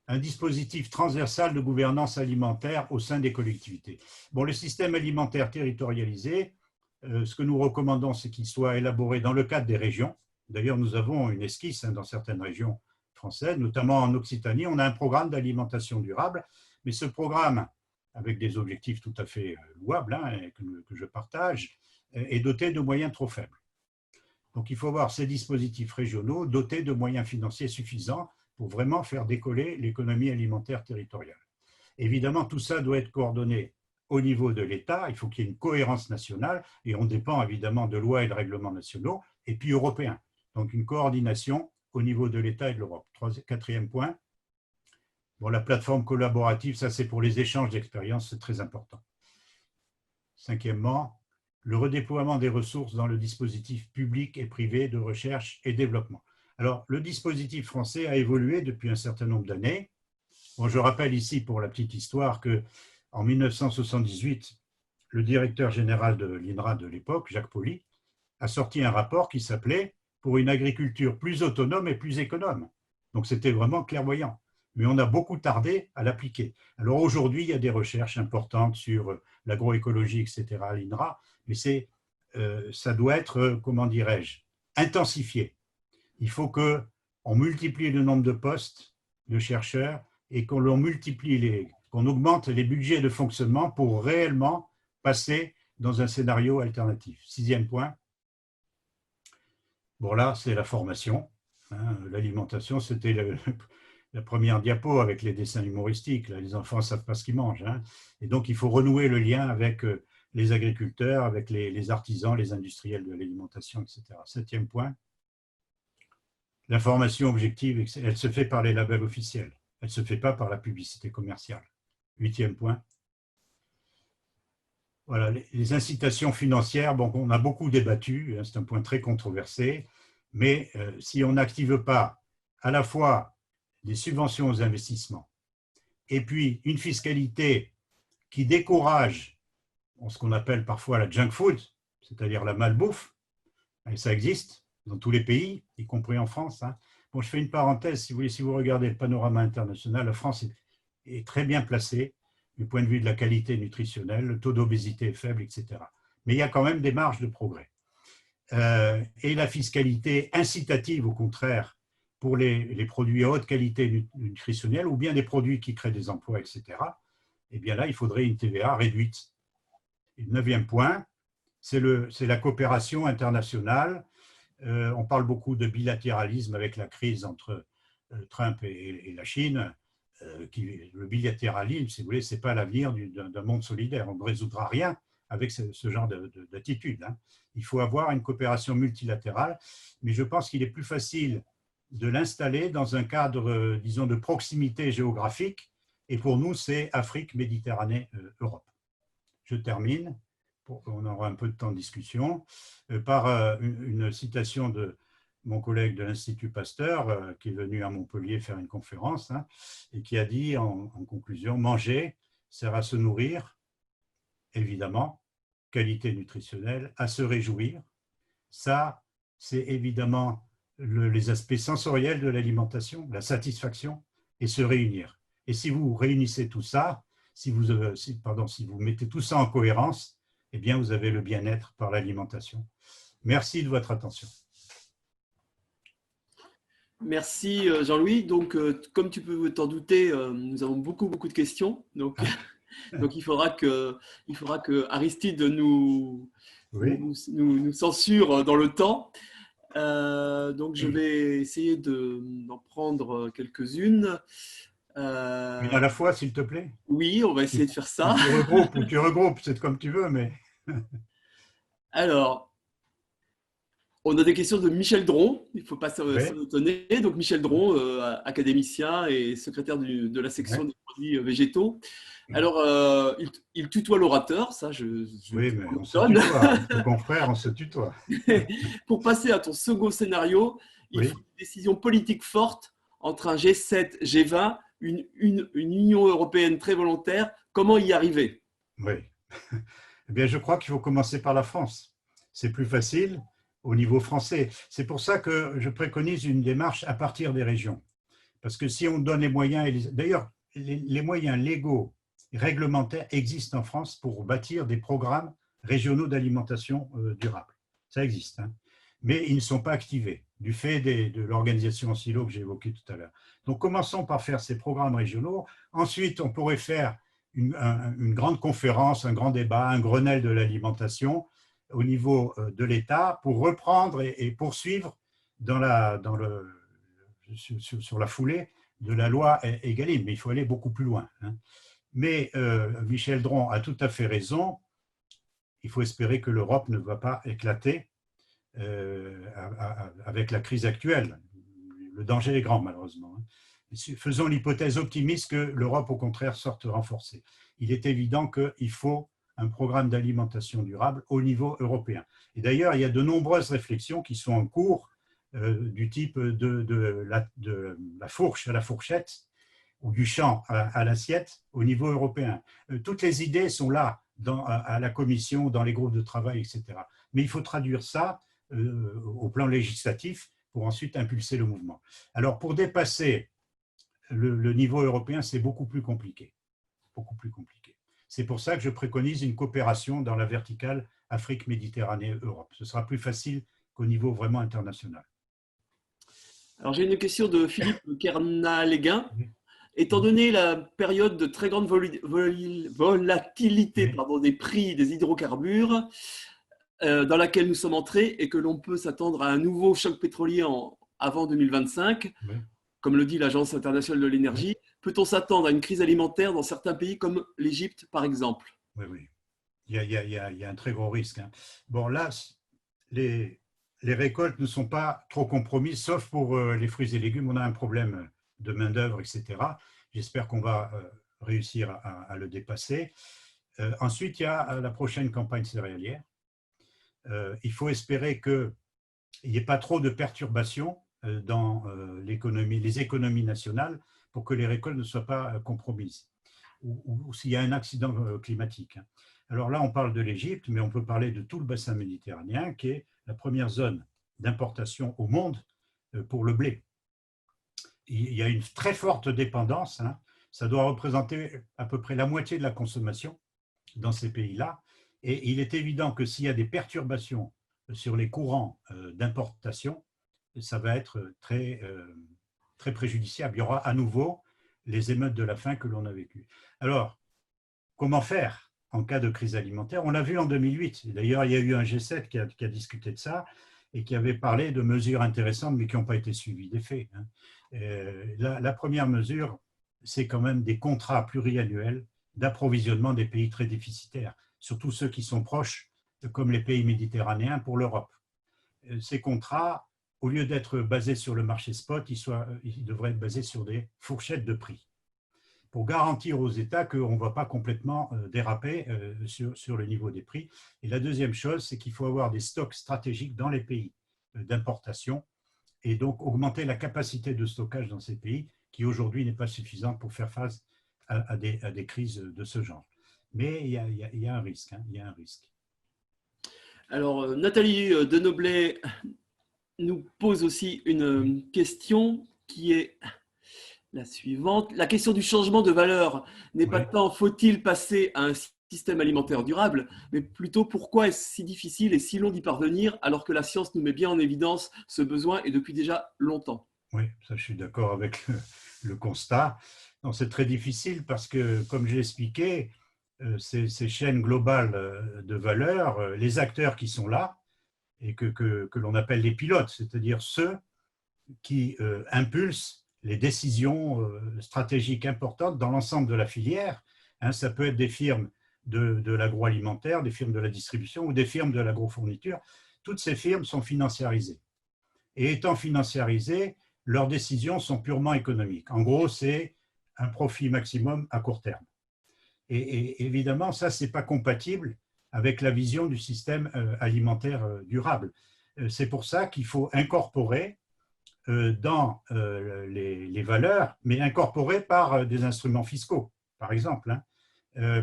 un dispositif transversal de gouvernance alimentaire au sein des collectivités. Bon, le système alimentaire territorialisé, ce que nous recommandons, c'est qu'il soit élaboré dans le cadre des régions. D'ailleurs, nous avons une esquisse dans certaines régions françaises, notamment en Occitanie. On a un programme d'alimentation durable, mais ce programme, avec des objectifs tout à fait louables, que je partage, est doté de moyens trop faibles. Donc, il faut voir ces dispositifs régionaux dotés de moyens financiers suffisants pour vraiment faire décoller l'économie alimentaire territoriale. Évidemment, tout ça doit être coordonné au niveau de l'État. Il faut qu'il y ait une cohérence nationale et on dépend évidemment de lois et de règlements nationaux. et puis européen. Donc une coordination au niveau de l'État et de l'Europe. Quatrième point, bon, la plateforme collaborative, ça c'est pour les échanges d'expériences, c'est très important. Cinquièmement, le redéploiement des ressources dans le dispositif public et privé de recherche et développement. Alors, le dispositif français a évolué depuis un certain nombre d'années. Bon, je rappelle ici, pour la petite histoire, qu'en 1978, le directeur général de l'INRA de l'époque, Jacques Pauly, a sorti un rapport qui s'appelait « Pour une agriculture plus autonome et plus économe ». Donc, c'était vraiment clairvoyant. Mais on a beaucoup tardé à l'appliquer. Alors aujourd'hui, il y a des recherches importantes sur l'agroécologie, etc., à l'INRA, mais ça doit être, comment dirais-je, intensifié. Il faut qu'on multiplie le nombre de postes de chercheurs et qu'on augmente les budgets de fonctionnement pour réellement passer dans un scénario alternatif. Sixième point. Bon, là, c'est la formation. Hein, l'alimentation, c'était la première diapo avec les dessins humoristiques. Là, les enfants ne savent pas ce qu'ils mangent. Hein. Et donc, il faut renouer le lien avec les agriculteurs, avec les artisans, les industriels de l'alimentation, etc. Septième point. L'information objective, elle se fait par les labels officiels. Elle ne se fait pas par la publicité commerciale. Huitième point. Voilà, les incitations financières, bon, on a beaucoup débattu, c'est un point très controversé, mais si on n'active pas à la fois des subventions aux investissements et puis une fiscalité qui décourage ce qu'on appelle parfois la junk food, c'est-à-dire la malbouffe, et ça existe dans tous les pays, y compris en France. Hein. Bon, je fais une parenthèse, si vous regardez le panorama international, la France est très bien placée du point de vue de la qualité nutritionnelle, le taux d'obésité est faible, etc. Mais il y a quand même des marges de progrès. Et la fiscalité incitative, au contraire, pour les produits à haute qualité nutritionnelle ou bien des produits qui créent des emplois, etc., eh bien là, il faudrait une TVA réduite. Et le neuvième point, c'est la coopération internationale. On parle beaucoup de bilatéralisme avec la crise entre Trump et la Chine. Le bilatéralisme, si vous voulez, ce n'est pas l'avenir d'un monde solidaire. On ne résoudra rien avec ce genre d'attitude. Hein. Il faut avoir une coopération multilatérale, mais je pense qu'il est plus facile de l'installer dans un cadre, disons, de proximité géographique. Et pour nous, c'est Afrique, Méditerranée, Europe. Je termine, on aura un peu de temps de discussion, par une citation de mon collègue de l'Institut Pasteur, qui est venu à Montpellier faire une conférence, hein, et qui a dit en conclusion, manger sert à se nourrir, évidemment, qualité nutritionnelle, à se réjouir. Ça, c'est évidemment les aspects sensoriels de l'alimentation, la satisfaction, et se réunir. Et si vous réunissez tout ça, si vous mettez tout ça en cohérence, eh bien, vous avez le bien-être par l'alimentation. Merci de votre attention. Merci Jean-Louis. Donc, comme tu peux t'en douter, nous avons beaucoup de questions. Donc, il faudra que Aristide nous censure dans le temps. Donc, je vais essayer d'en prendre quelques-unes. Une à la fois, s'il te plaît. Oui, on va essayer de faire ça. Tu regroupes, c'est comme tu veux, mais… Alors, on a des questions de Michel Dron, il ne faut pas s'en étonner. Donc, Michel Dron, académicien et secrétaire de la section des produits végétaux. Alors, il tutoie l'orateur, ça oui, mais on se tutoie, le confrère, on se tutoie. Pour passer à ton second scénario, il faut une décision politique forte entre un G7, G20, une Union européenne très volontaire. Comment y arriver? Oui. Eh bien, je crois qu'il faut commencer par la France. C'est plus facile au niveau français. C'est pour ça que je préconise une démarche à partir des régions. Parce que si on donne les moyens, d'ailleurs, les moyens légaux et réglementaires existent en France pour bâtir des programmes régionaux d'alimentation durable. Ça existe, hein. Mais ils ne sont pas activés du fait de l'organisation en silo que j'ai évoquée tout à l'heure. Donc, commençons par faire ces programmes régionaux. Ensuite, on pourrait faire une grande conférence, un grand débat, un Grenelle de l'alimentation au niveau de l'État pour reprendre et poursuivre sur la foulée de la loi Egalim. Mais il faut aller beaucoup plus loin. Hein. Mais Michel Dron a tout à fait raison. Il faut espérer que l'Europe ne va pas éclater avec la crise actuelle. Le danger est grand, malheureusement. Faisons l'hypothèse optimiste que l'Europe, au contraire, sorte renforcée. Il est évident qu'il faut un programme d'alimentation durable au niveau européen. Et d'ailleurs, il y a de nombreuses réflexions qui sont en cours du type de la fourche à la fourchette ou du champ à l'assiette au niveau européen. Toutes les idées sont là à la Commission, dans les groupes de travail, etc. Mais il faut traduire ça au plan législatif pour ensuite impulser le mouvement. Alors, pour dépasser le niveau européen, c'est beaucoup plus compliqué. Beaucoup plus compliqué. C'est pour ça que je préconise une coopération dans la verticale Afrique-Méditerranée-Europe. Ce sera plus facile qu'au niveau vraiment international. Alors, j'ai une question de Philippe Kernaléguin. Oui. Étant donné la période de très grande volatilité des prix des hydrocarbures dans laquelle nous sommes entrés et que l'on peut s'attendre à un nouveau choc pétrolier avant 2025, oui, comme le dit l'Agence internationale de l'énergie, oui, peut-on s'attendre à une crise alimentaire dans certains pays comme l'Égypte, par exemple? Oui, oui. Il y a un très gros risque. Bon, là, les récoltes ne sont pas trop compromises, sauf pour les fruits et légumes. On a un problème de main-d'œuvre, etc. J'espère qu'on va réussir à le dépasser. Ensuite, il y a la prochaine campagne céréalière. Il faut espérer qu'il n'y ait pas trop de perturbations dans les économies nationales pour que les récoltes ne soient pas compromises ou s'il y a un accident climatique. Alors là, on parle de l'Égypte, mais on peut parler de tout le bassin méditerranéen qui est la première zone d'importation au monde pour le blé. Il y a une très forte dépendance, ça doit représenter à peu près la moitié de la consommation dans ces pays-là. Et il est évident que s'il y a des perturbations sur les courants d'importation, ça va être très, très préjudiciable. Il y aura à nouveau les émeutes de la faim que l'on a vécues. Alors, comment faire en cas de crise alimentaire? On l'a vu en 2008. D'ailleurs, il y a eu un G7 qui a discuté de ça et qui avait parlé de mesures intéressantes, mais qui n'ont pas été suivies des faits. La première mesure, c'est quand même des contrats pluriannuels d'approvisionnement des pays très déficitaires, surtout ceux qui sont proches, comme les pays méditerranéens pour l'Europe. Ces contrats, au lieu d'être basés sur le marché spot, ils devraient être basés sur des fourchettes de prix pour garantir aux États qu'on ne va pas complètement déraper sur le niveau des prix. Et la deuxième chose, c'est qu'il faut avoir des stocks stratégiques dans les pays d'importation et donc augmenter la capacité de stockage dans ces pays qui aujourd'hui n'est pas suffisante pour faire face à des crises de ce genre. Mais il y a un risque. Il y a un risque. Alors, Nathalie Denoblet nous pose aussi une question qui est la suivante. La question du changement de valeur n'est pas tant faut-il passer à un système alimentaire durable, mais plutôt pourquoi est-ce si difficile et si long d'y parvenir alors que la science nous met bien en évidence ce besoin et depuis déjà longtemps. Oui, ça je suis d'accord avec le constat. C'est très difficile parce que, comme je l'ai expliqué, ces chaînes globales de valeur, les acteurs qui sont là et que l'on appelle les pilotes, c'est-à-dire ceux qui impulsent les décisions stratégiques importantes dans l'ensemble de la filière. Ça peut être des firmes de l'agroalimentaire, des firmes de la distribution ou des firmes de l'agrofourniture. Toutes ces firmes sont financiarisées. Et étant financiarisées, leurs décisions sont purement économiques. En gros, c'est un profit maximum à court terme. Et évidemment, ça, ce n'est pas compatible avec la vision du système alimentaire durable. C'est pour ça qu'il faut incorporer dans les valeurs, mais incorporées par des instruments fiscaux, par exemple.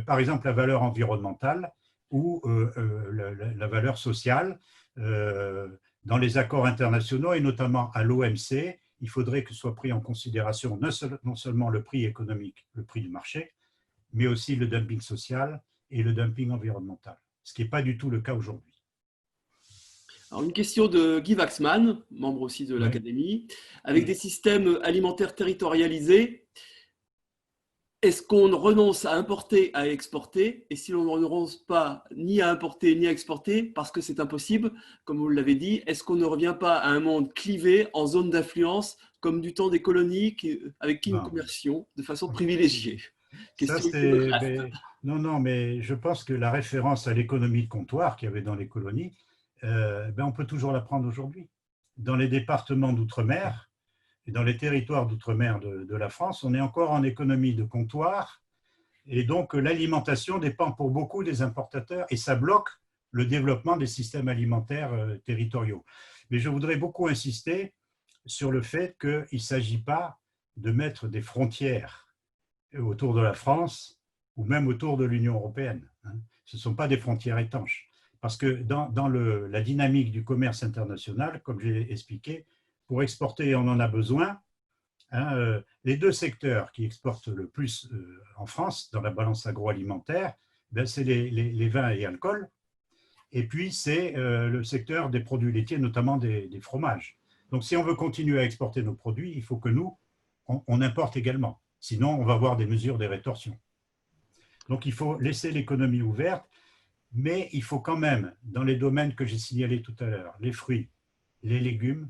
Par exemple, la valeur environnementale ou la valeur sociale. Dans les accords internationaux et notamment à l'OMC, il faudrait que soit pris en considération non seulement le prix économique, le prix du marché, mais aussi le dumping social et le dumping environnemental, ce qui n'est pas du tout le cas aujourd'hui. Alors, une question de Guy Waxman, membre aussi de l'Académie. Avec des systèmes alimentaires territorialisés, est-ce qu'on renonce à importer, à exporter? Et si l'on ne renonce pas ni à importer ni à exporter, parce que c'est impossible, comme vous l'avez dit, est-ce qu'on ne revient pas à un monde clivé en zone d'influence, comme du temps des colonies avec qui nous commercions de façon privilégiée? Non, mais je pense que la référence à l'économie de comptoir qu'il y avait dans les colonies, ben on peut toujours la prendre aujourd'hui. Dans les départements d'outre-mer et dans les territoires d'outre-mer de la France, on est encore en économie de comptoir et donc l'alimentation dépend pour beaucoup des importateurs et ça bloque le développement des systèmes alimentaires territoriaux. Mais je voudrais beaucoup insister sur le fait qu'il ne s'agit pas de mettre des frontières autour de la France ou même autour de l'Union européenne. Ce ne sont pas des frontières étanches. Parce que dans la dynamique du commerce international, comme j'ai expliqué, pour exporter, on en a besoin. Les deux secteurs qui exportent le plus en France dans la balance agroalimentaire, ben, c'est les vins et alcools. Et puis, c'est le secteur des produits laitiers, notamment des fromages. Donc, si on veut continuer à exporter nos produits, il faut que nous, on importe également. Sinon, on va avoir des mesures de rétorsion. Donc, il faut laisser l'économie ouverte, mais il faut quand même, dans les domaines que j'ai signalés tout à l'heure, les fruits, les légumes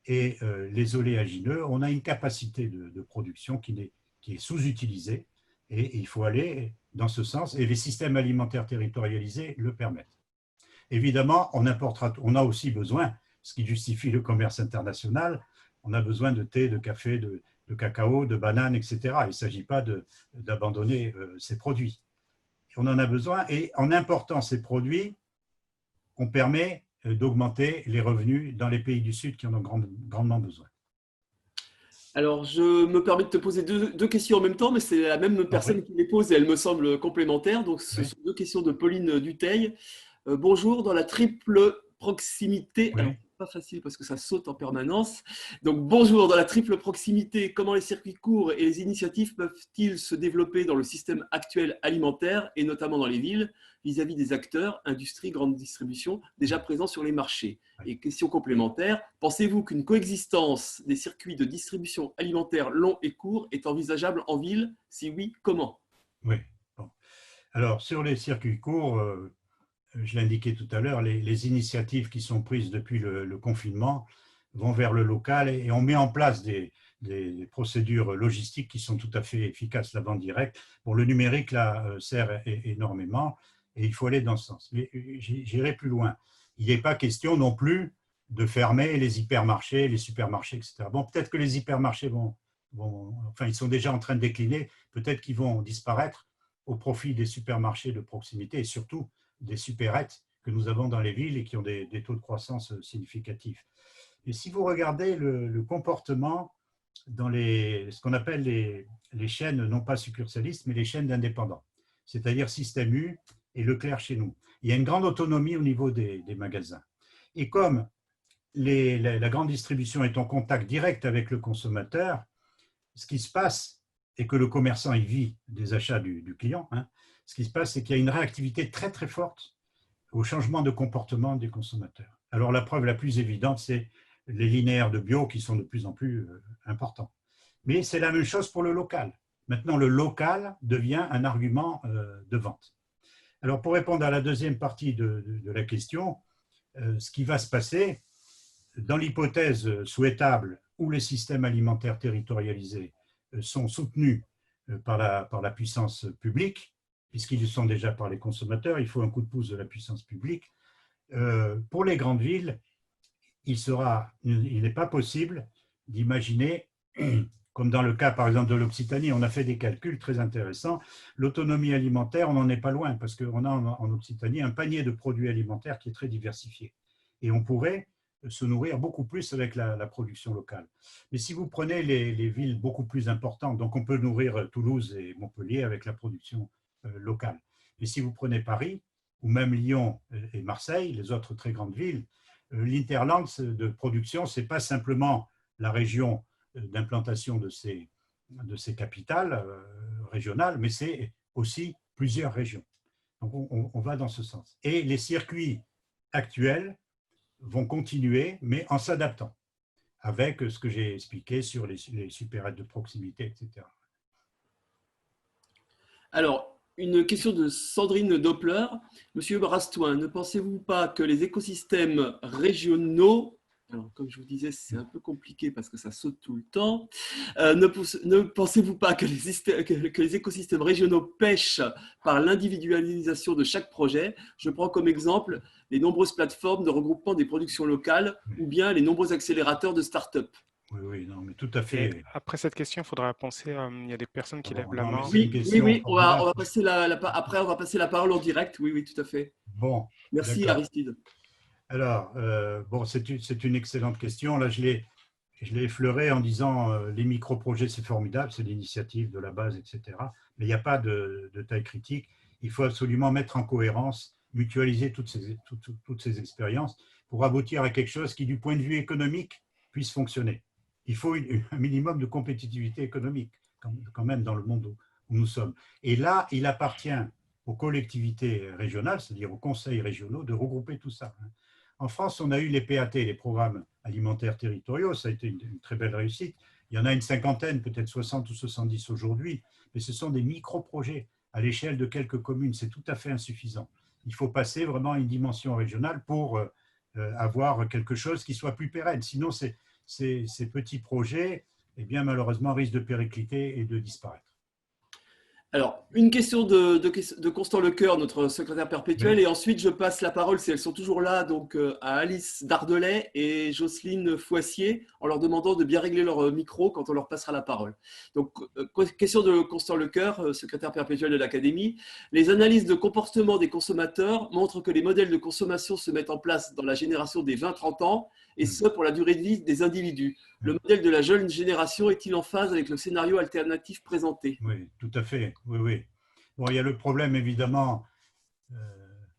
et les oléagineux, on a une capacité de production qui est sous-utilisée et il faut aller dans ce sens et les systèmes alimentaires territorialisés le permettent. Évidemment, on a aussi besoin, ce qui justifie le commerce international, on a besoin de thé, de café, de cacao, de bananes, etc. Il ne s'agit pas d'abandonner ces produits. On en a besoin et en important ces produits, on permet d'augmenter les revenus dans les pays du Sud qui en ont grandement besoin. Alors, je me permets de te poser deux questions en même temps, mais c'est la même personne qui les pose et elle me semble complémentaire. Donc, ce sont deux questions de Pauline Dutheil. Bonjour, dans la triple proximité. Oui. Alors, pas facile parce que ça saute en permanence. Donc, bonjour, dans la triple proximité, comment les circuits courts et les initiatives peuvent-ils se développer dans le système actuel alimentaire et notamment dans les villes vis-à-vis des acteurs, industrie, grande distribution, déjà présents sur les marchés? Et question complémentaire, pensez-vous qu'une coexistence des circuits de distribution alimentaire longs et courts est envisageable en ville? Si oui, comment? Oui. Bon. Alors, sur les circuits courts, je l'ai indiqué tout à l'heure, les initiatives qui sont prises depuis le confinement vont vers le local et on met en place des procédures logistiques qui sont tout à fait efficaces, la vente directe. Bon, le numérique, là, sert énormément et il faut aller dans ce sens. Mais j'irai plus loin. Il n'est pas question non plus de fermer les hypermarchés, les supermarchés, etc. Bon, peut-être que les hypermarchés enfin, ils sont déjà en train de décliner, peut-être qu'ils vont disparaître au profit des supermarchés de proximité et surtout des supérettes que nous avons dans les villes et qui ont des taux de croissance significatifs. Et si vous regardez le comportement dans ce qu'on appelle les chaînes, non pas succursalistes, mais les chaînes d'indépendants, c'est-à-dire Système U et Leclerc chez nous, il y a une grande autonomie au niveau des magasins. Et comme la grande distribution est en contact direct avec le consommateur, ce qui se passe, et que le commerçant il vit des achats du client, ce qui se passe, c'est qu'il y a une réactivité très très forte au changement de comportement des consommateurs. Alors la preuve la plus évidente, c'est les linéaires de bio qui sont de plus en plus importants. Mais c'est la même chose pour le local. Maintenant, le local devient un argument de vente. Alors pour répondre à la deuxième partie de la question, ce qui va se passer, dans l'hypothèse souhaitable où les systèmes alimentaires territorialisés sont soutenus par la puissance publique, puisqu'ils le sont déjà par les consommateurs, il faut un coup de pouce de la puissance publique. Pour les grandes villes, il n'est pas possible d'imaginer, comme dans le cas par exemple de l'Occitanie, on a fait des calculs très intéressants, l'autonomie alimentaire, on n'en est pas loin, parce qu'on a en Occitanie un panier de produits alimentaires qui est très diversifié. Et on pourrait se nourrir beaucoup plus avec la production locale. Mais si vous prenez les villes beaucoup plus importantes, donc on peut nourrir Toulouse et Montpellier avec la production locale. Mais si vous prenez Paris, ou même Lyon et Marseille, les autres très grandes villes, l'interland de production, ce n'est pas simplement la région d'implantation de ces capitales régionales, mais c'est aussi plusieurs régions. Donc on va dans ce sens. Et les circuits actuels vont continuer, mais en s'adaptant, avec ce que j'ai expliqué sur les supérettes de proximité, etc. Alors, une question de Sandrine Doppler. Monsieur Brastouin, ne pensez-vous pas que les écosystèmes régionaux Alors, comme je vous disais, c'est un peu compliqué parce que ça saute tout le temps. Ne pensez-vous pas que que les écosystèmes régionaux pêchent par l'individualisation de chaque projet? Je prends comme exemple les nombreuses plateformes de regroupement des productions locales ou bien les nombreux accélérateurs de start-up. Oui, oui, non, mais tout à Et fait. après cette question, il faudra penser, il y a des personnes qui lèvent Bon, la non, mais main. c'est une Oui, oui, question oui, on formidable. va passer après, on va passer la parole en direct. Oui, oui, tout à fait. Bon, Merci, d'accord. Aristide. Alors, bon, c'est une excellente question. Là, je l'ai effleuré en disant les micro-projets, c'est formidable, c'est l'initiative de la base, etc. Mais il n'y a pas de taille critique. Il faut absolument mettre en cohérence, mutualiser toutes ces expériences pour aboutir à quelque chose qui, du point de vue économique, puisse fonctionner. Il faut un minimum de compétitivité économique, quand même, dans le monde où nous sommes. Et là, il appartient aux collectivités régionales, c'est-à-dire aux conseils régionaux, de regrouper tout ça. En France, on a eu les PAT, les programmes alimentaires territoriaux, ça a été une très belle réussite. Il y en a une cinquantaine, peut-être 60 ou 70 aujourd'hui, mais ce sont des micro-projets à l'échelle de quelques communes, c'est tout à fait insuffisant. Il faut passer vraiment à une dimension régionale pour avoir quelque chose qui soit plus pérenne. Sinon, ces petits projets, eh bien, malheureusement, risquent de péricliter et de disparaître. Alors, une question de Constant Lecoeur, notre secrétaire perpétuel, Oui. et ensuite je passe la parole, si elles sont toujours là, donc à Alice Dardelais et Jocelyne Foissier, en leur demandant de bien régler leur micro quand on leur passera la parole. Donc, question de Constant Lecoeur, secrétaire perpétuel de l'Académie. Les analyses de comportement des consommateurs montrent que les modèles de consommation se mettent en place dans la génération des 20-30 ans, et ce pour la durée de vie des individus. Le modèle de la jeune génération est-il en phase avec le scénario alternatif présenté? Oui, tout à fait. Oui, oui. Bon, il y a le problème, évidemment. euh,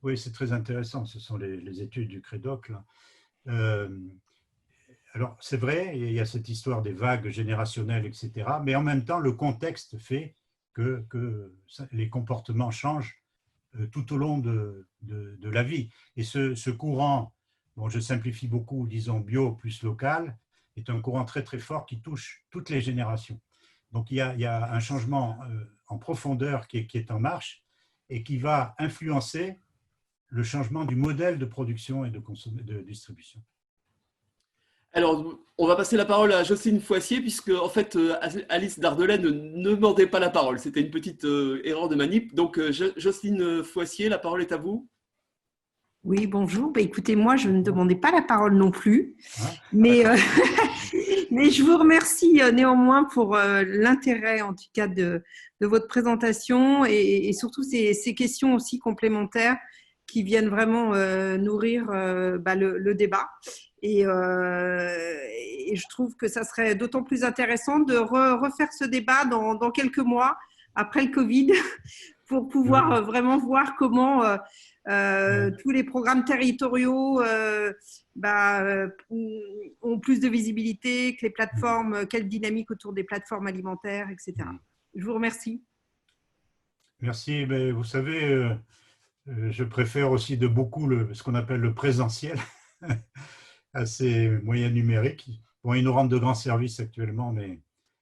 oui, c'est très intéressant. Ce sont les études du Crédoc, là. Euh, alors, c'est vrai, il y a cette histoire des vagues générationnelles, etc. Mais en même temps, le contexte fait que les comportements changent tout au long de la vie. Et ce courant, bon, je simplifie beaucoup, disons bio plus local, est un courant très très fort qui touche toutes les générations. Donc il y a un changement en profondeur qui est en marche et qui va influencer le changement du modèle de production et de distribution. Alors, on va passer la parole à Jocelyne Foissier, puisque en fait, Alice Dardelais ne demandait pas la parole. C'était une petite erreur de manip. Donc, Jocelyne Foissier, la parole est à vous. Oui, bonjour. Bah, écoutez, moi, je ne demandais pas la parole non plus, Hein? mais, mais je vous remercie néanmoins pour l'intérêt, en tout cas, de votre présentation et surtout ces questions aussi complémentaires qui viennent vraiment nourrir le débat. Et je trouve que ça serait d'autant plus intéressant de refaire ce débat dans quelques mois après le Covid pour pouvoir vraiment voir comment tous les programmes territoriaux ont plus de visibilité, que les plateformes, quelle dynamique autour des plateformes alimentaires, etc. Je vous remercie. Merci. Mais vous savez, je préfère aussi de beaucoup ce qu'on appelle le présentiel à ces moyens numériques. Bon, ils nous rendent de grands services actuellement, mais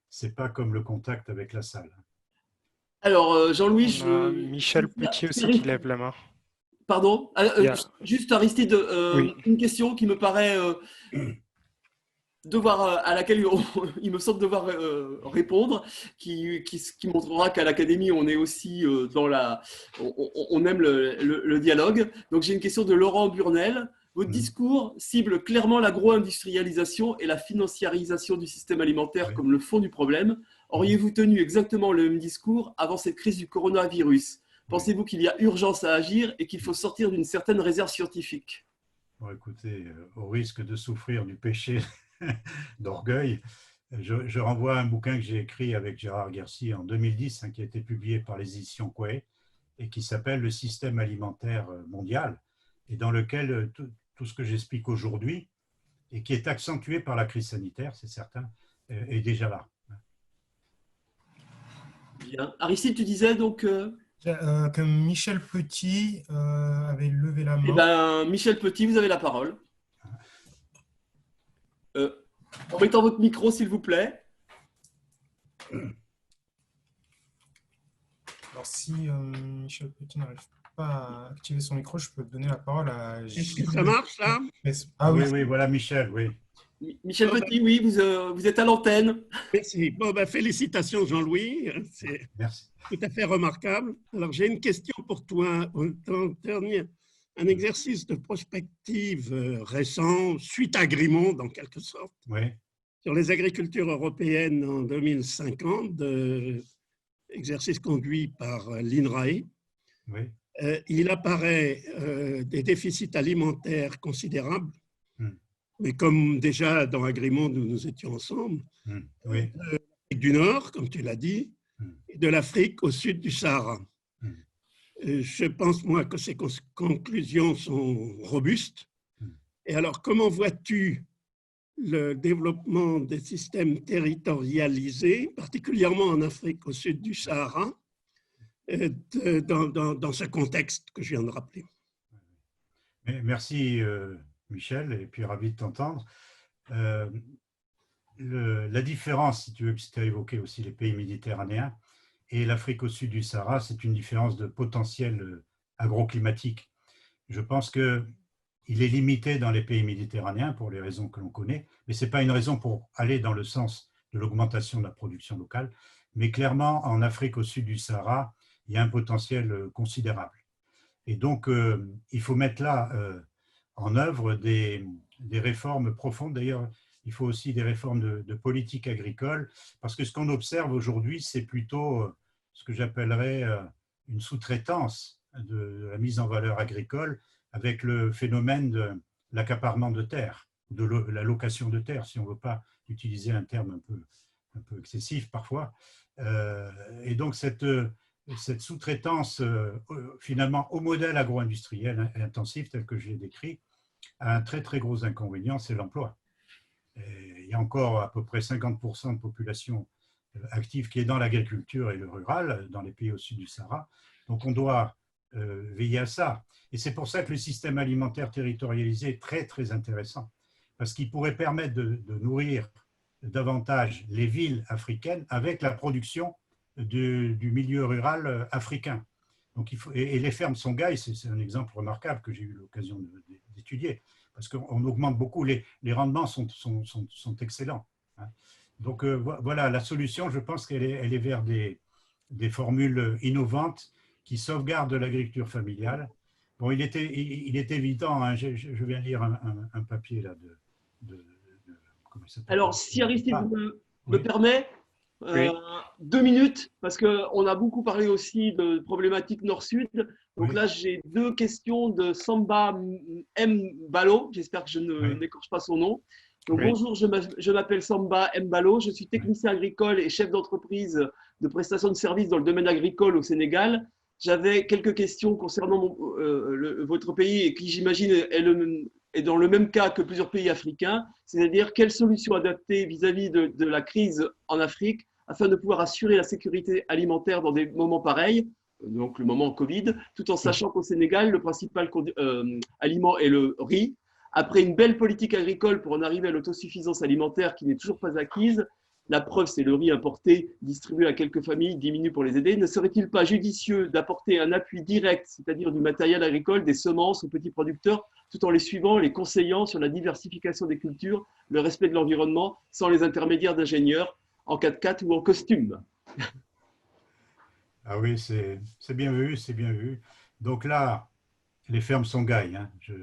ce n'est pas comme le contact avec la salle. Alors, Jean-Louis, On a Michel Petit aussi qui lève la main. Pardon, juste Aristide, Oui. une question qui me paraît à laquelle il me semble devoir répondre, qui montrera qu'à l'Académie, on est aussi on aime le dialogue. Donc, j'ai une question de Laurent Burnel. Votre discours cible clairement l'agro-industrialisation et la financiarisation du système alimentaire comme le fond du problème. Auriez-vous tenu exactement le même discours avant cette crise du coronavirus? Pensez-vous qu'il y a urgence à agir et qu'il faut sortir d'une certaine réserve scientifique? Bon, écoutez, au risque de souffrir du péché d'orgueil, je renvoie à un bouquin que j'ai écrit avec Gérard Guercy en 2010, qui a été publié par les éditions Coué et qui s'appelle Le système alimentaire mondial, et dans lequel tout ce que j'explique aujourd'hui, et qui est accentué par la crise sanitaire, c'est certain, est déjà là. Bien. Aristide, tu disais donc que Michel Petit avait levé la main. Eh ben, Michel Petit, vous avez la parole. En mettant votre micro, s'il vous plaît. Alors, si Michel Petit n'arrive pas activé son micro, je peux donner la parole à Est-ce que Gilles. ça marche là? Ah oui, Oui, oui, voilà Michel, oui. Michel Oh, Petit, oui, vous êtes à l'antenne. Merci. Bon, ben, félicitations Jean-Louis, c'est Merci. tout à fait remarquable. Alors j'ai une question pour toi. Un exercice de prospective récent, suite à Grimonde en quelque sorte, Oui, sur les agricultures européennes en 2050, exercice conduit par l'INRAE. oui. Il apparaît des déficits alimentaires considérables, mais comme déjà dans Agrimonde où nous étions ensemble, Oui. de l'Afrique du Nord, comme tu l'as dit, et de l'Afrique au sud du Sahara. Je pense, moi, que ces conclusions sont robustes. Et alors, comment vois-tu le développement des systèmes territorialisés, particulièrement en Afrique au sud du Sahara, dans ce contexte que je viens de rappeler? Merci Michel, et puis ravi de t'entendre. La différence, si tu veux, puisque tu as évoqué aussi les pays méditerranéens, et l'Afrique au sud du Sahara, c'est une différence de potentiel agroclimatique. Je pense qu'il est limité dans les pays méditerranéens pour les raisons que l'on connaît, mais ce n'est pas une raison pour aller dans le sens de l'augmentation de la production locale. Mais clairement, en Afrique au sud du Sahara, il y a un potentiel considérable. Et donc, il faut mettre là en œuvre des réformes profondes. D'ailleurs, il faut aussi des réformes de politique agricole, parce que ce qu'on observe aujourd'hui, c'est plutôt ce que j'appellerais une sous-traitance de la mise en valeur agricole avec le phénomène de l'accaparement de terres, de la location de terres, si on ne veut pas utiliser un terme un peu excessif parfois. Et donc, cette sous-traitance, finalement, au modèle agro-industriel intensif, tel que je l'ai décrit, a un très, très gros inconvénient, c'est l'emploi. Il y a encore à peu près 50% de population active qui est dans l'agriculture et le rural, dans les pays au sud du Sahara. Donc, on doit veiller à ça. Et c'est pour ça que le système alimentaire territorialisé est très, très intéressant, parce qu'il pourrait permettre de nourrir davantage les villes africaines avec la production du milieu rural africain. Donc, et les fermes Songhai, c'est un exemple remarquable que j'ai eu l'occasion d'étudier, parce qu'on augmente beaucoup, les rendements sont excellents. Donc voilà, la solution, je pense qu'elle est vers des formules innovantes qui sauvegardent l'agriculture familiale. Bon, il est évident, hein, je viens lire un papier là comment ça s'appelle ? Alors, si Aristide me oui. permet, Oui. 2 minutes, parce qu'on a beaucoup parlé aussi de problématiques nord-sud. Donc Oui. là, j'ai 2 questions de Samba Mbalo. J'espère que je Oui. n'écorche pas son nom. Donc Oui. bonjour, je m'appelle Samba Mbalo. Je suis technicien agricole et chef d'entreprise de prestation de services dans le domaine agricole au Sénégal. J'avais quelques questions concernant votre pays et qui, j'imagine, est dans le même cas que plusieurs pays africains, c'est-à-dire quelles solutions adapter vis-à-vis de la crise en Afrique afin de pouvoir assurer la sécurité alimentaire dans des moments pareils, donc le moment Covid, tout en sachant qu'au Sénégal, le principal aliment est le riz. Après une belle politique agricole pour en arriver à l'autosuffisance alimentaire qui n'est toujours pas acquise, la preuve, c'est le riz importé distribué à quelques familles diminue pour les aider. Ne serait-il pas judicieux d'apporter un appui direct, c'est-à-dire du matériel agricole, des semences aux petits producteurs, tout en les suivant, les conseillant sur la diversification des cultures, le respect de l'environnement, sans les intermédiaires d'ingénieurs en 4x4 ou en costume? Ah oui, c'est bien vu, c'est bien vu. Donc là, les fermes Songhai, hein, je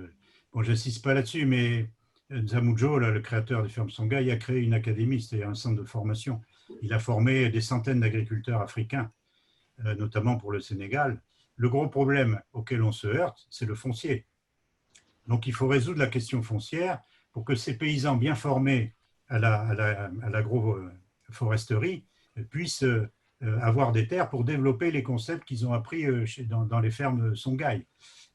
n'insiste pas là-dessus, mais Nzamudjo, là, le créateur des fermes Songhai, a créé une académie, c'est-à-dire un centre de formation. Il a formé des centaines d'agriculteurs africains, notamment pour le Sénégal. Le gros problème auquel on se heurte, c'est le foncier. Donc il faut résoudre la question foncière pour que ces paysans bien formés à l'agroforesterie puissent avoir des terres pour développer les concepts qu'ils ont appris dans les fermes Songhai.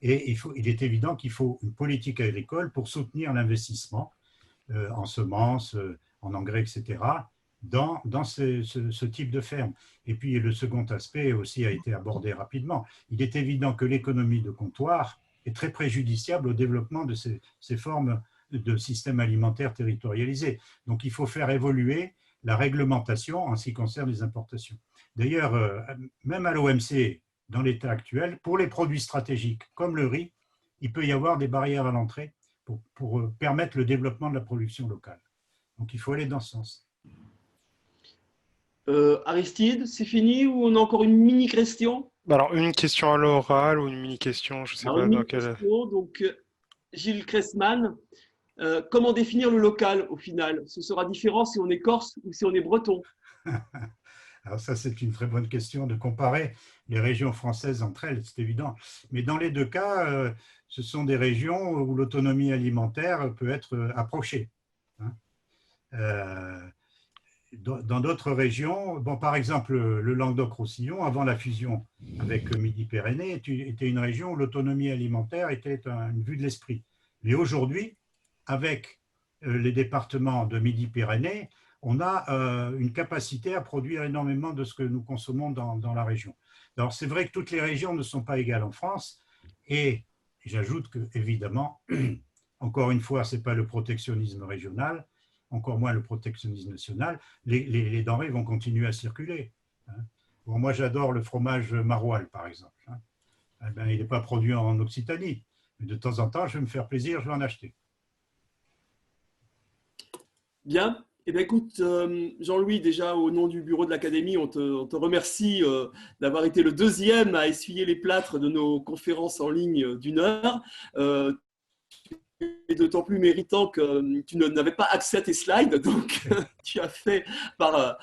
Et il est évident qu'il faut une politique agricole pour soutenir l'investissement en semences, en engrais, etc., dans ce type de ferme. Et puis le second aspect aussi a été abordé rapidement. Il est évident que l'économie de comptoir est très préjudiciable au développement de ces formes de systèmes alimentaires territorialisés. Donc il faut faire évoluer la réglementation en ce qui concerne les importations. D'ailleurs, même à l'OMC, dans l'état actuel, pour les produits stratégiques comme le riz, il peut y avoir des barrières à l'entrée pour permettre le développement de la production locale. Donc il faut aller dans ce sens. Aristide, c'est fini ou on a encore une mini-question? Alors, une question à l'oral ou une mini-question, je ne sais Alors, pas une dans quelle… mini-question, donc Gilles Cressman, comment définir le local au final? Ce sera différent si on est corse ou si on est breton? Alors ça, c'est une très bonne question de comparer les régions françaises entre elles, c'est évident. Mais dans les deux cas, ce sont des régions où l'autonomie alimentaire peut être approchée. Dans d'autres régions, bon, par exemple, le Languedoc-Roussillon, avant la fusion avec Midi-Pyrénées, était une région où l'autonomie alimentaire était une vue de l'esprit. Mais aujourd'hui, avec les départements de Midi-Pyrénées, on a une capacité à produire énormément de ce que nous consommons dans la région. Alors, c'est vrai que toutes les régions ne sont pas égales en France, et j'ajoute que, évidemment, encore une fois, ce n'est pas le protectionnisme régional, encore moins le protectionnisme national, les denrées vont continuer à circuler. Bon, moi, j'adore le fromage maroilles, par exemple. Eh bien, il n'est pas produit en Occitanie, mais de temps en temps, je vais me faire plaisir, je vais en acheter. Bien. Eh bien, écoute, Jean-Louis, déjà au nom du bureau de l'Académie, on te remercie d'avoir été le deuxième à essuyer les plâtres de nos conférences en ligne d'1 heure. Et d'autant plus méritant que tu n'avais pas accès à tes slides, donc tu as fait par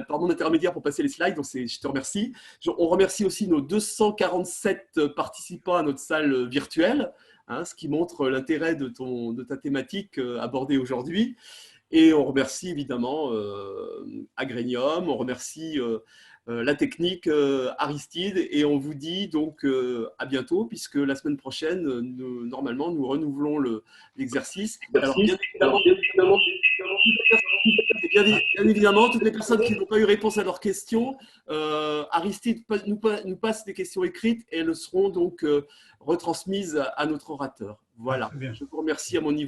mon intermédiaire pour passer les slides, donc je te remercie. On remercie aussi nos 247 participants à notre salle virtuelle, ce qui montre l'intérêt de ta thématique abordée aujourd'hui. Et on remercie évidemment Agrenium, on remercie la technique Aristide, et on vous dit donc à bientôt, puisque la semaine prochaine, normalement, nous renouvelons l'exercice. Alors, bien évidemment, toutes les personnes qui n'ont pas eu réponse à leurs questions, Aristide nous passe des questions écrites et elles seront donc retransmises à notre orateur. Voilà, je vous remercie à mon niveau.